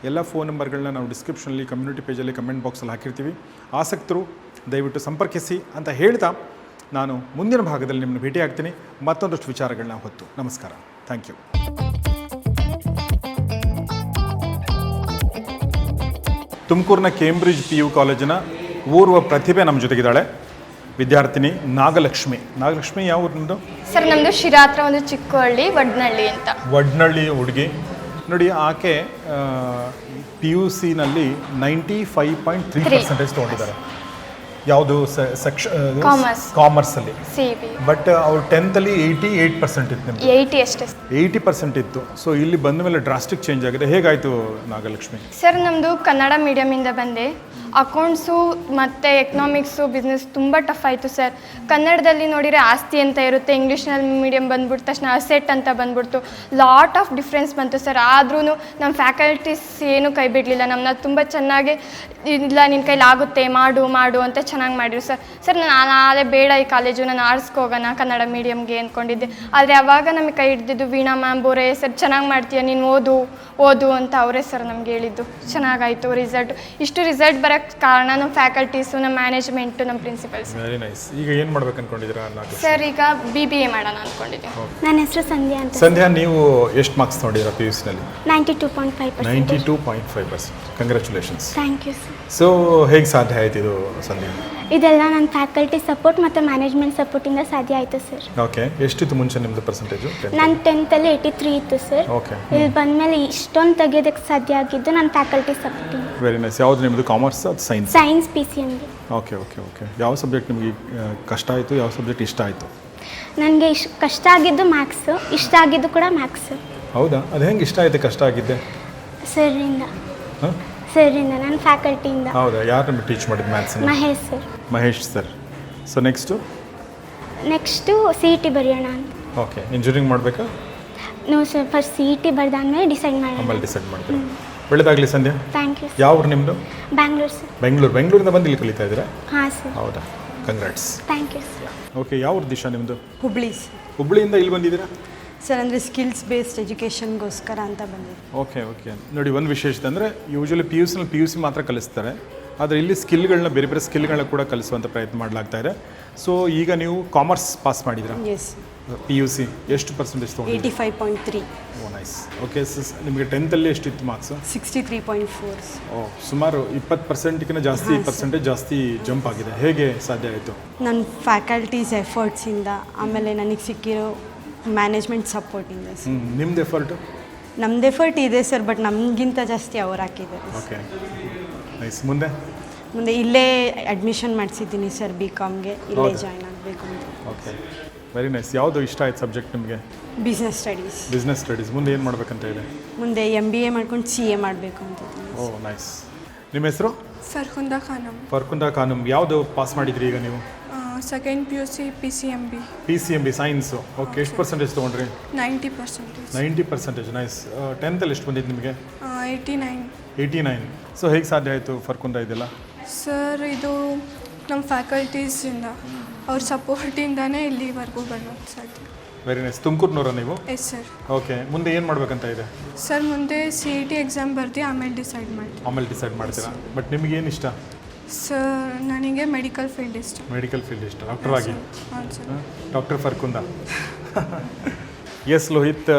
ಎಲ್ಲ ಫೋನ್ ನಂಬರ್ಗಳನ್ನ ನಾವು ಡಿಸ್ಕ್ರಿಪ್ಷನಲ್ಲಿ, ಕಮ್ಯುನಿಟಿ ಪೇಜಲ್ಲಿ, ಕಮೆಂಟ್ ಬಾಕ್ಸಲ್ಲಿ ಹಾಕಿರ್ತೀವಿ. ಆಸಕ್ತರು ದಯವಿಟ್ಟು ಸಂಪರ್ಕಿಸಿ ಅಂತ ಹೇಳ್ತಾ ನಾನು ಮುಂದಿನ ಭಾಗದಲ್ಲಿ ನಿಮ್ಮನ್ನು ಭೇಟಿ ಆಗ್ತೀನಿ ಮತ್ತೊಂದಷ್ಟು ವಿಚಾರಗಳನ್ನ ಹೊತ್ತು. ನಮಸ್ಕಾರ, ಥ್ಯಾಂಕ್ ಯು. ತುಮಕೂರಿನ ಕೇಂಬ್ರಿಡ್ಜ್ PU ಕಾಲೇಜಿನ ಓರ್ವ ಪ್ರತಿಭೆ ನಮ್ಮ ಜೊತೆಗಿದ್ದಾಳೆ, ವಿದ್ಯಾರ್ಥಿನಿ ನಾಗಲಕ್ಷ್ಮಿ. ನಾಗಲಕ್ಷ್ಮಿ ಯಾವ ಊರು ನಿಮ್ಮದು? ಸರ್ ನಮ್ಮದು ಶಿರಾ ಹತ್ರ ಒಂದು ಚಿಕ್ಕ ಹಳ್ಳಿ ವಡ್ನಳ್ಳಿ ಅಂತ. ವಡ್ನಳ್ಳಿ ಹುಡುಗಿ ನೋಡಿ, ಆಕೆ PUCನಲ್ಲಿ 95.3% ತೊಗೊಂಡಿದ್ದಾರೆ. ಯಾವುದು ಕಾಮರ್ಸಲ್ಲಿ. ಬಟ್ ಅವ್ರು 10th 88% ಇತ್ತು, ನಿಮಗೆ 80 ಅಷ್ಟೇ, 80% ಇತ್ತು. ಸೊ ಇಲ್ಲಿ ಬಂದ ಮೇಲೆ ಡ್ರಾಸ್ಟಿಕ್ ಚೇಂಜ್ ಆಗಿದೆ. ಹೇಗಾಯಿತು ನಾಗಲಕ್ಷ್ಮಿ? ಸರ್ ನಮ್ಮದು ಕನ್ನಡ ಮೀಡಿಯಮಿಂದ ಬಂದೆ. ಅಕೌಂಟ್ಸು ಮತ್ತು ಎಕನಾಮಿಕ್ಸು ಬಿಸ್ನೆಸ್ ತುಂಬ ಟಫ್ ಆಯಿತು ಸರ್. ಕನ್ನಡದಲ್ಲಿ ನೋಡಿದರೆ ಆಸ್ತಿ ಅಂತ ಇರುತ್ತೆ, ಇಂಗ್ಲೀಷ್ನಲ್ಲಿ ಮೀಡಿಯಮ್ ಬಂದ್ಬಿಟ್ಟು ತಕ್ಷಣ ಅಸೆಟ್ ಅಂತ ಬಂದ್ಬಿಡ್ತು. ಲಾಟ್ ಆಫ್ ಡಿಫ್ರೆನ್ಸ್ ಬಂತು ಸರ್. ಆದ್ರೂ ನಮ್ಮ ಫ್ಯಾಕಲ್ಟೀಸ್ ಏನೂ ಕೈ ಬಿಡಲಿಲ್ಲ, ನಮ್ಮನ್ನ ತುಂಬ ಚೆನ್ನಾಗಿ ಇಲ್ಲ ನಿನ್ನ ಕೈಲಿ ಆಗುತ್ತೆ ಮಾಡು ಅಂತ ಚೆನ್ನಾಗಿ ಮಾಡಿದ್ರು ಸರ್. ಸರ್ ನಾನು ನಾಳೆ ಬೇಡ ಈ ಕಾಲೇಜು, ನಾನು ಆರ್ಟ್ಸ್ಗೆ ಹೋಗೋಣ ಕನ್ನಡ ಮೀಡಿಯಮ್ಗೆ ಅಂದ್ಕೊಂಡಿದ್ದೆ. ಆದರೆ ಅವಾಗ ನಮಗೆ ಕೈ ಹಿಡ್ದಿದ್ದು ವೀಣಾ ಮ್ಯಾಮ್ ಬೋರೆ ಸರ್, ಚೆನ್ನಾಗಿ ಮಾಡ್ತೀಯ ನೀನು, ಓದು ಅಂತ ಅವರೇ ಸರ್ ನಮಗೆ ಹೇಳಿದ್ದು. ಚೆನ್ನಾಗಾಯಿತು ರಿಸಲ್ಟ್. ಇಷ್ಟು ರಿಸಲ್ಟ್ ಬರೋಕ್ಕೆ ಕಾರಣ ನಮ್ಮ ಫ್ಯಾಕಲ್ಟೀಸು, ನಮ್ಮ ಮ್ಯಾನೇಜ್ಮೆಂಟು, ನಮ್ಮ ಪ್ರಿನ್ಸಿಪಲ್ಸ್. Very nice. ಈಗ ಏನು ಮಾಡ್ಬೇಕು ಅನ್ಕೊಂಡಿದ್ದೀರಾ? ಸರ್ ಈಗ BBA ಮಾಡೋಣ ಅಂದ್ಕೊಂಡಿದ್ದೀನಿ. ನನ್ನ ಹೆಸರು ಸಂಧ್ಯಾ ಅಂತ. ಸಂಧ್ಯಾ, ನೀವು ಎಷ್ಟು ಮಾರ್ಕ್ಸ್ ನೋಡಿದ್ದೀರಾ PUCನಲ್ಲಿ? 92.5%. 92.5%. Congratulations. Thank you sir. So ಹೇಗೆ ಸಾಧ್ಯ ಆಯ್ತು ಇದು ಸಂಧ್ಯಾ? ಇದೆಲ್ಲ ನನ್ನ ಫ್ಯಾಕಲ್ಟಿ ಸಪೋರ್ಟ್ ಮತ್ತು ಮ್ಯಾನೇಜ್ಮೆಂಟ್ ಸಪೋರ್ಟಿಂದ ಸಾಧ್ಯ ಆಯಿತು ಸರ್. ಓಕೆ, ಎಷ್ಟಿತ್ತು ಮುಂಚೆ ನಿಮ್ಮದು ಪರ್ಸೆಂಟೇಜು? ನಾನು 10th 83 ಇತ್ತು ಸರ್. ಓಕೆ. ಇಲ್ಲಿ ಬಂದಮೇಲೆ ಇಷ್ಟೊಂದು ತೆಗೆಯೋದಕ್ಕೆ ಸಾಧ್ಯ ಆಗಿದ್ದು ನನ್ನ ಫ್ಯಾಕಲ್ಟಿ ಸಪೋರ್ಟಿಂದ. Very nice. ಯಾವುದು ನಿಮ್ಮದು, ಕಾಮರ್ಸ್ ಅದು ಸೈನ್ಸ್? Science PCMB. ಓಕೆ. ಯಾವ ಸಬ್ಜೆಕ್ಟ್ ನಿಮಗೆ ಕಷ್ಟ ಆಯಿತು, ಯಾವ ಸಬ್ಜೆಕ್ಟ್ ಇಷ್ಟ ಆಯಿತು? ನನಗೆ ಕಷ್ಟ ಆಗಿದ್ದು ಮ್ಯಾಥ್ಸು, ಇಷ್ಟ ಆಗಿದ್ದು ಕೂಡ ಮ್ಯಾಥ್ಸು. ಹೌದಾ? ಅದು ಹೆಂಗೆ ಇಷ್ಟ ಆಯಿತು, ಕಷ್ಟ ಆಗಿದ್ದೆ? ಸರಿಂದ ನನ್ನ ಫ್ಯಾಕಲ್ಟಿಯಿಂದ. ಹೌದಾ? ಯಾರು ನಿಮಗೆ ಟೀಚ್ ಮಾಡಿದ್ದು ಮ್ಯಾಥ್ಸನ್ನು? Mahesh sir. So next CET ಬರೆಯೋಣ ಅಂತ. ಓಕೆ. ಇಂಜಿನಿಯರಿಂಗ್ ಮಾಡಬೇಕಾ? ನೋ ಸರ್, ಫಸ್ಟ್ CET ಬರೆದಾದ್ಮೇಲೆ ಡಿಸೈಡ್ ಮಾಡ್ತೀರಾ. ಒಳ್ಳೆಯದಾಗಲಿ ಸಂಧ್ಯಾ. Thank you. ಯಾವ ಊರು ನಿಮ್ಮದು? ಬ್ಯಾಂಗ್ಳೂರು ಸರ್. ಬೆಂಗಳೂರಿಂದ ಬಂದು ಇಲ್ಲಿ ಕಲಿತಾ ಇದ್ದೀರಾ? ಹಾಂ ಸರ್. ಹೌದಾ? Congrats. Thank you sir. Okay. ಯಾವ ಊರು ದಿಶಾ ನಿಮ್ಮದು? ಹುಬ್ಳಿ. ಹುಬ್ಳಿಯಿಂದ ಇಲ್ಲಿ ಬಂದಿದ್ದೀರಾ? ಸರ್ ಅಂದರೆ ಸ್ಕಿಲ್ಸ್ ಬೇಸ್ಡ್ ಎಜುಕೇಷನ್ಗೋಸ್ಕರ ಅಂತ ಬಂದಿದೆ. ಓಕೆ ಓಕೆ ನೋಡಿ, ಒಂದು ವಿಶೇಷತೆ ಅಂದರೆ ಯೂಶಲಿ ಪಿ ಯು ಸಿ ಮಾತ್ರ ಕಲಿಸ್ತಾರೆ, ಆದರೆ ಇಲ್ಲಿ ಸ್ಕಿಲ್ಗಳನ್ನ ಬೇರೆ ಬೇರೆ ಸ್ಕಿಲ್ಗಳನ್ನ ಕೂಡ ಕಲಿಸುವಂಥ ಪ್ರಯತ್ನ ಮಾಡಲಾಗ್ತಾ ಇದೆ. ಸೊ ಈಗ ನೀವು ಕಾಮರ್ಸ್ ಪಾಸ್ ಮಾಡಿದ್ರಾ? ಎಸ್. ಪಿ ಯು ಸಿ ಎಷ್ಟು ಪರ್ಸೆಂಟೇಜ್ ತೊಗೊಂಡಿದ್ದೀರಾ? 85.3. ಓ ನೈಸ್. ಓಕೆ ನಿಮಗೆ 10th ಎಷ್ಟಿತ್ತು ಮಾರ್ಕ್ಸು? 63.4. ಓ ಸುಮಾರು 20%ಗಿಂತ ಜಾಸ್ತಿ ಪರ್ಸೆಂಟೇಜ್ ಜಾಸ್ತಿ ಜಂಪ್ ಆಗಿದೆ. ಹೇಗೆ ಸಾಧ್ಯ ಆಯಿತು? ನನ್ನ ಫ್ಯಾಕಲ್ಟೀಸ್ ಎಫರ್ಟ್ಸಿಂದ, ಆಮೇಲೆ ನನಗೆ ಸಿಕ್ಕಿರೋ ಮ್ಯಾನೇಜ್ಮೆಂಟ್ ಸಪೋರ್ಟಿಂದ ಸರ್. ನಿಮ್ದು ಎಫರ್ಟು? ನಮ್ದು ಎಫರ್ಟ್ ಇದೆ ಸರ್, ಬಟ್ ನಮಗಿಂತ ಜಾಸ್ತಿ ಅವ್ರು ಹಾಕಿದ್ದಾರೆ. Okay nice. ಮುಂದೆ ಇಲ್ಲೇ ಅಡ್ಮಿಷನ್ ಮಾಡಿಸಿದ್ದೀನಿ ಸರ್ BComಗೆ, ಇಲ್ಲೇ ಜಾಯ್ನ್ ಆಗಬೇಕು ಅಂತ. Okay very nice. ಯಾವುದು ಇಷ್ಟ ಆಯ್ತು ಸಬ್ಜೆಕ್ಟ್ ನಿಮಗೆ? Business studies. Business studies. ಮುಂದೆ ಏನು ಮಾಡ್ಬೇಕಂತ ಇದೆ? ಮುಂದೆ MBA ಮಾಡ್ಕೊಂಡು CA ಮಾಡಬೇಕು ಅಂತ. ಓ ನೈಸ್. ನಿಮ್ಮ ಹೆಸರು? ಫರ್ಕುಂದಾ ಖಾನಮ್. ಫರ್ಕುಂದಾ ಖಾನಮ್. ಯಾವುದು ಪಾಸ್ ಮಾಡಿದ್ರಿ ಈಗ ನೀವು? Second PUC PCMB science. Okay ಎಷ್ಟು ಪರ್ಸೆಂಟೇಜ್ ತೊಗೊಂಡ್ರಿ? 90%. 90%. ನೈಸ್. 10th ಎಷ್ಟು ಬಂದಿದ್ದು ನಿಮಗೆ? 89. ಸೊ ಹೇಗೆ ಸಾಧ್ಯ ಆಯಿತು ಫರ್ಕುಂದಾ ಇದೆಲ್ಲ? ಸರ್ ಇದು ನಮ್ಮ ಫ್ಯಾಕಲ್ಟೀಸಿಂದ ಅವ್ರ ಸಪೋರ್ಟಿಂದನೇ ಇಲ್ಲಿವರೆಗೂ ಬರೋದು ಸಾಧ್ಯ. Very nice. ತುಮಕೂರಿನವರ ನೀವು? Yes sir. ಓಕೆ ಮುಂದೆ ಏನು ಮಾಡ್ಬೇಕಂತ ಇದೆ? ಸರ್ ಮುಂದೆ CET ಎಕ್ಸಾಮ್ ಬರ್ದು ಆಮೇಲೆ ಡಿಸೈಡ್ ಮಾಡ್ತೀರಾ? ಬಟ್ ನಿಮಗೇನು ಇಷ್ಟ? ಸರ್ ನನಗೆ ಮೆಡಿಕಲ್ ಫೀಲ್ಡ್ ಇಷ್ಟ. ಡಾಕ್ಟರ್ ಆಗಿ? ಹಾಂ ಸರ್. ಡಾಕ್ಟರ್ ಫರ್ಕುಂದಾ. ಎಸ್ ಲೋಹಿತ್,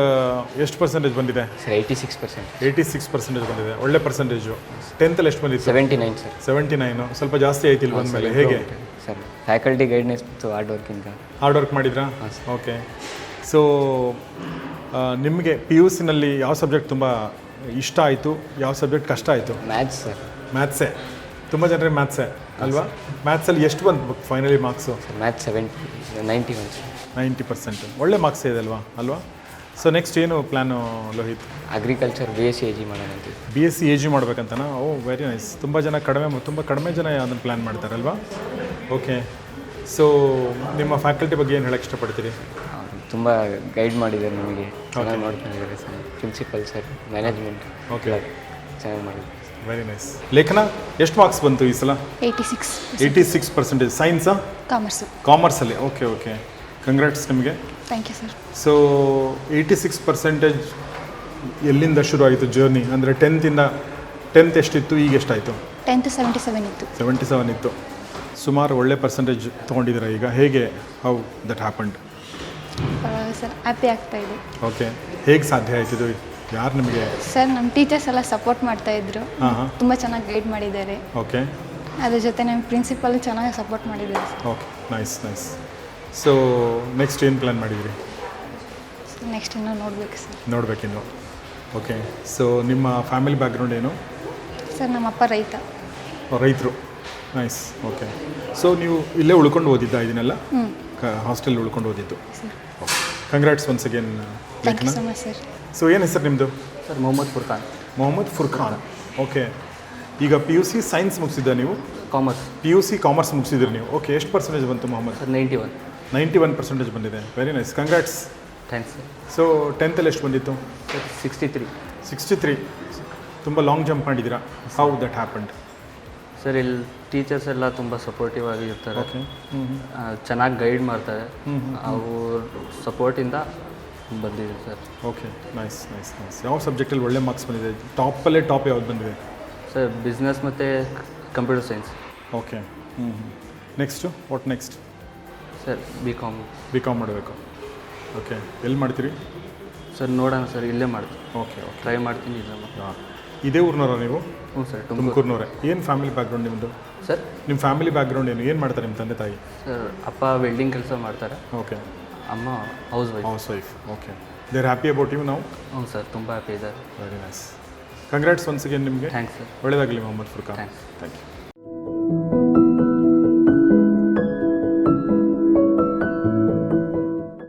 ಎಷ್ಟು ಪರ್ಸೆಂಟೇಜ್ ಬಂದಿದೆ? ಸರ್ 86%. 86% ಬಂದಿದೆ, ಒಳ್ಳೆ ಪರ್ಸೆಂಟೇಜು. 10th ಎಷ್ಟು ಬಂದಿತ್ತು? 79 ಸರ್. 79. ಸ್ವಲ್ಪ ಜಾಸ್ತಿ ಆಯ್ತಿಲ್ಲ ಬಂದಮೇಲೆ. ಹೇಗೆ ಸರ್? ಫ್ಯಾಕಲ್ಟಿ ಗೈಡ್ನೆಸ್ ಮತ್ತು ಹಾರ್ಡ್ ವರ್ಕ್ ಮಾಡಿದ್ರಾ? ಓಕೆ. ಸೊ ನಿಮಗೆ PUCನಲ್ಲಿ ಯಾವ ಸಬ್ಜೆಕ್ಟ್ ತುಂಬ ಇಷ್ಟ ಆಯಿತು, ಯಾವ ಸಬ್ಜೆಕ್ಟ್ ಕಷ್ಟ ಆಯಿತು? Maths sir. ಮ್ಯಾಥ್ಸೇ. ತುಂಬ ಜನರಿಗೆ ಮ್ಯಾಥ್ಸೇ ಅಲ್ವಾ? ಮ್ಯಾಥ್ಸಲ್ಲಿ ಎಷ್ಟು ಬಂತು ಫೈನಲಿ ಮಾರ್ಕ್ಸು? ಮ್ಯಾಥ್ಸ್ 91. 90%. ಒಳ್ಳೆ ಮಾರ್ಕ್ಸ್ ಇದೆ ಅಲ್ವಾ? ಸೊ ನೆಕ್ಸ್ಟ್ ಏನು plan Lohith? Agriculture BSc AG ಮಾಡೋಣ ಅಂತ. BSc AG ಮಾಡ್ಬೇಕಂತನಾ? Oh very nice. ತುಂಬ ಕಡಿಮೆ ಜನ ಅದನ್ನು ಪ್ಲ್ಯಾನ್ ಮಾಡ್ತಾರಲ್ವಾ? ಓಕೆ. ಸೊ ನಿಮ್ಮ ಫ್ಯಾಕಲ್ಟಿ ಬಗ್ಗೆ ಏನು ಹೇಳಕ್ಕೆ ಇಷ್ಟಪಡ್ತೀರಿ? ತುಂಬ ಗೈಡ್ ಮಾಡಿದ್ದಾರೆ ನಮಗೆ, ಚೆನ್ನಾಗಿ ನೋಡ್ಕೊಂಡಿದ್ದಾರೆ sir. Principal sir, management. Okay ಚೆನ್ನಾಗಿ ಮಾಡಿದ್ದಾರೆ. Very nice. ಲೇಖನ ಎಷ್ಟು ಮಾರ್ಕ್ಸ್ ಬಂತು ಈ ಸಲ? 86%. ಸೈನ್ಸಾ? ಕಾಮರ್ಸಲ್ಲಿ. ಓಕೆ. ಕಂಗ್ರಾಟ್ಸ್ ನಿಮಗೆ. Thank you sir. ಸೊ 86% ಎಲ್ಲಿಂದ ಶುರು ಆಯಿತು ಜರ್ನಿ? ಅಂದರೆ 10th ಎಷ್ಟಿತ್ತು, ಈಗ ಎಷ್ಟಾಯಿತು? 10th 77 ಇತ್ತು. 77 ಇತ್ತು. ಸುಮಾರು ಒಳ್ಳೆ ಪರ್ಸೆಂಟೇಜ್ ತೊಗೊಂಡಿದ್ದೀರಾ ಈಗ. ಹೇಗೆ, how that happened? Sir happy ಆಗ್ತಾ ಇದೆ. ಓಕೆ. ಹೇಗೆ ಸಾಧ್ಯ ಆಯ್ತಿದ್ದು? ಯಾರು ನಿಮಗೆ? ಸರ್ ನಮ್ಮ ಟೀಚರ್ಸ್ ಎಲ್ಲ ಸಪೋರ್ಟ್ ಮಾಡ್ತಾಯಿದ್ರು, ತುಂಬ ಚೆನ್ನಾಗಿ ಗೈಡ್ ಮಾಡಿದ್ದಾರೆ. ಓಕೆ. ಅದ್ರ ಜೊತೆ ನಮ್ಮ ಪ್ರಿನ್ಸಿಪಲ್ ಚೆನ್ನಾಗಿ ಸಪೋರ್ಟ್ ಮಾಡಿದ್ದಾರೆ sir. Okay nice. So next ಏನು ಪ್ಲ್ಯಾನ್ ಮಾಡಿದ್ರಿ? ನೆಕ್ಸ್ಟ್ ಇನ್ನೂ ನೋಡಬೇಕು ಸರ್. ನೋಡಬೇಕಿನ್ನು. ಓಕೆ. ಸೊ ನಿಮ್ಮ ಫ್ಯಾಮಿಲಿ ಬ್ಯಾಕ್ಗ್ರೌಂಡ್ ಏನು? ಸರ್ ನಮ್ಮ ಅಪ್ಪ ರೈತರು. ನೈಸ್. ಓಕೆ. ಸೊ ನೀವು ಇಲ್ಲೇ ಉಳ್ಕೊಂಡು ಓದಿದ್ದ ಇದನ್ನೆಲ್ಲ? ಹಾಸ್ಟೆಲ್ ಉಳ್ಕೊಂಡು ಓದಿದ್ದು. Okay. Congrats once again. Thank you so much sir. So ಏನು ಹೆಸರು ನಿಮ್ಮದು? ಸರ್ ಮೊಹಮ್ಮದ್ ಫುರ್ಖಾನ್. ಓಕೆ. ಈಗ PUC ಸೈನ್ಸ್ ಮುಗಿಸಿದ್ದ ನೀವು? ಕಾಮರ್ಸ್. PUC ಕಾಮರ್ಸ್ ಮುಗಿಸಿದ್ರಿ ನೀವು. ಓಕೆ. ಎಷ್ಟು ಪರ್ಸೆಂಟೇಜ್ ಬಂತು ಮೊಹಮ್ಮದ್? ಸರ್ 91% ಬಂದಿದೆ. Very nice. Congrats. Thanks sir. So 10th ಎಷ್ಟು ಬಂದಿತ್ತು? ಸರ್ 63. ತುಂಬ ಲಾಂಗ್ ಜಂಪ್ ಮಾಡಿದ್ದೀರಾ. How that happened? ಸರ್ ಇಲ್ಲಿ ಟೀಚರ್ಸ್ ಎಲ್ಲ ತುಂಬ ಸಪೋರ್ಟಿವ್ ಆಗಿರ್ತಾರೆ. ಓಕೆ. ಚೆನ್ನಾಗಿ ಗೈಡ್ ಮಾಡ್ತಾರೆ. ಅವ್ರ ಸಪೋರ್ಟಿಂದ ಬಂದಿದೆ ಸರ್. ಓಕೆ. ನೈಸ್. ಯಾವ ಸಬ್ಜೆಕ್ಟಲ್ಲಿ ಒಳ್ಳೆ ಮಾರ್ಕ್ಸ್ ಬಂದಿದೆ? ಟಾಪ್ ಯಾವ್ದು ಬಂದಿದೆ? ಸರ್ ಬಿಸ್ನೆಸ್ ಮತ್ತು computer science. Okay. Next what next? Sir BCom ಮಾಡಬೇಕು. ಓಕೆ. ಎಲ್ಲಿ ಮಾಡ್ತೀರಿ? ಸರ್ ನೋಡೋಣ ಸರ್, ಇಲ್ಲೇ ಮಾಡ್ತೀನಿ. ಓಕೆ. ಟ್ರೈ ಮಾಡ್ತೀನಿ ಇಲ್ಲ. ಇದೇ ಊರಿನವರ ನೀವು? ಹ್ಞೂ ಸರ್, ತುಮಕೂರಿನವರೇ. ಏನು ಫ್ಯಾಮಿಲಿ ಬ್ಯಾಕ್ಗ್ರೌಂಡ್ ನಿಮ್ಮದು? ಸರ್ ನಿಮ್ಮ ಫ್ಯಾಮಿಲಿ ಬ್ಯಾಕ್ಗ್ರೌಂಡ್ ಏನು ಮಾಡ್ತಾರೆ ನಿಮ್ಮ ತಂದೆ ತಾಯಿ? ಸರ್ ಅಪ್ಪ ವೆಲ್ಡಿಂಗ್ ಕೆಲಸ ಮಾಡ್ತಾರೆ. ಓಕೆ. ಅಮ್ಮ housewife. Okay. They are happy about you ನಾವು? ಹ್ಞೂ ಸರ್, ತುಂಬ ಹ್ಯಾಪಿ ಇದ್ದಾರೆ. Very nice. Congrats once again ನಿಮಗೆ. Thanks sir. ಒಳ್ಳೆಯದಾಗಲಿ ಮೊಹಮ್ಮದ್ ಫುರ್ಖಾನ್. Thank you.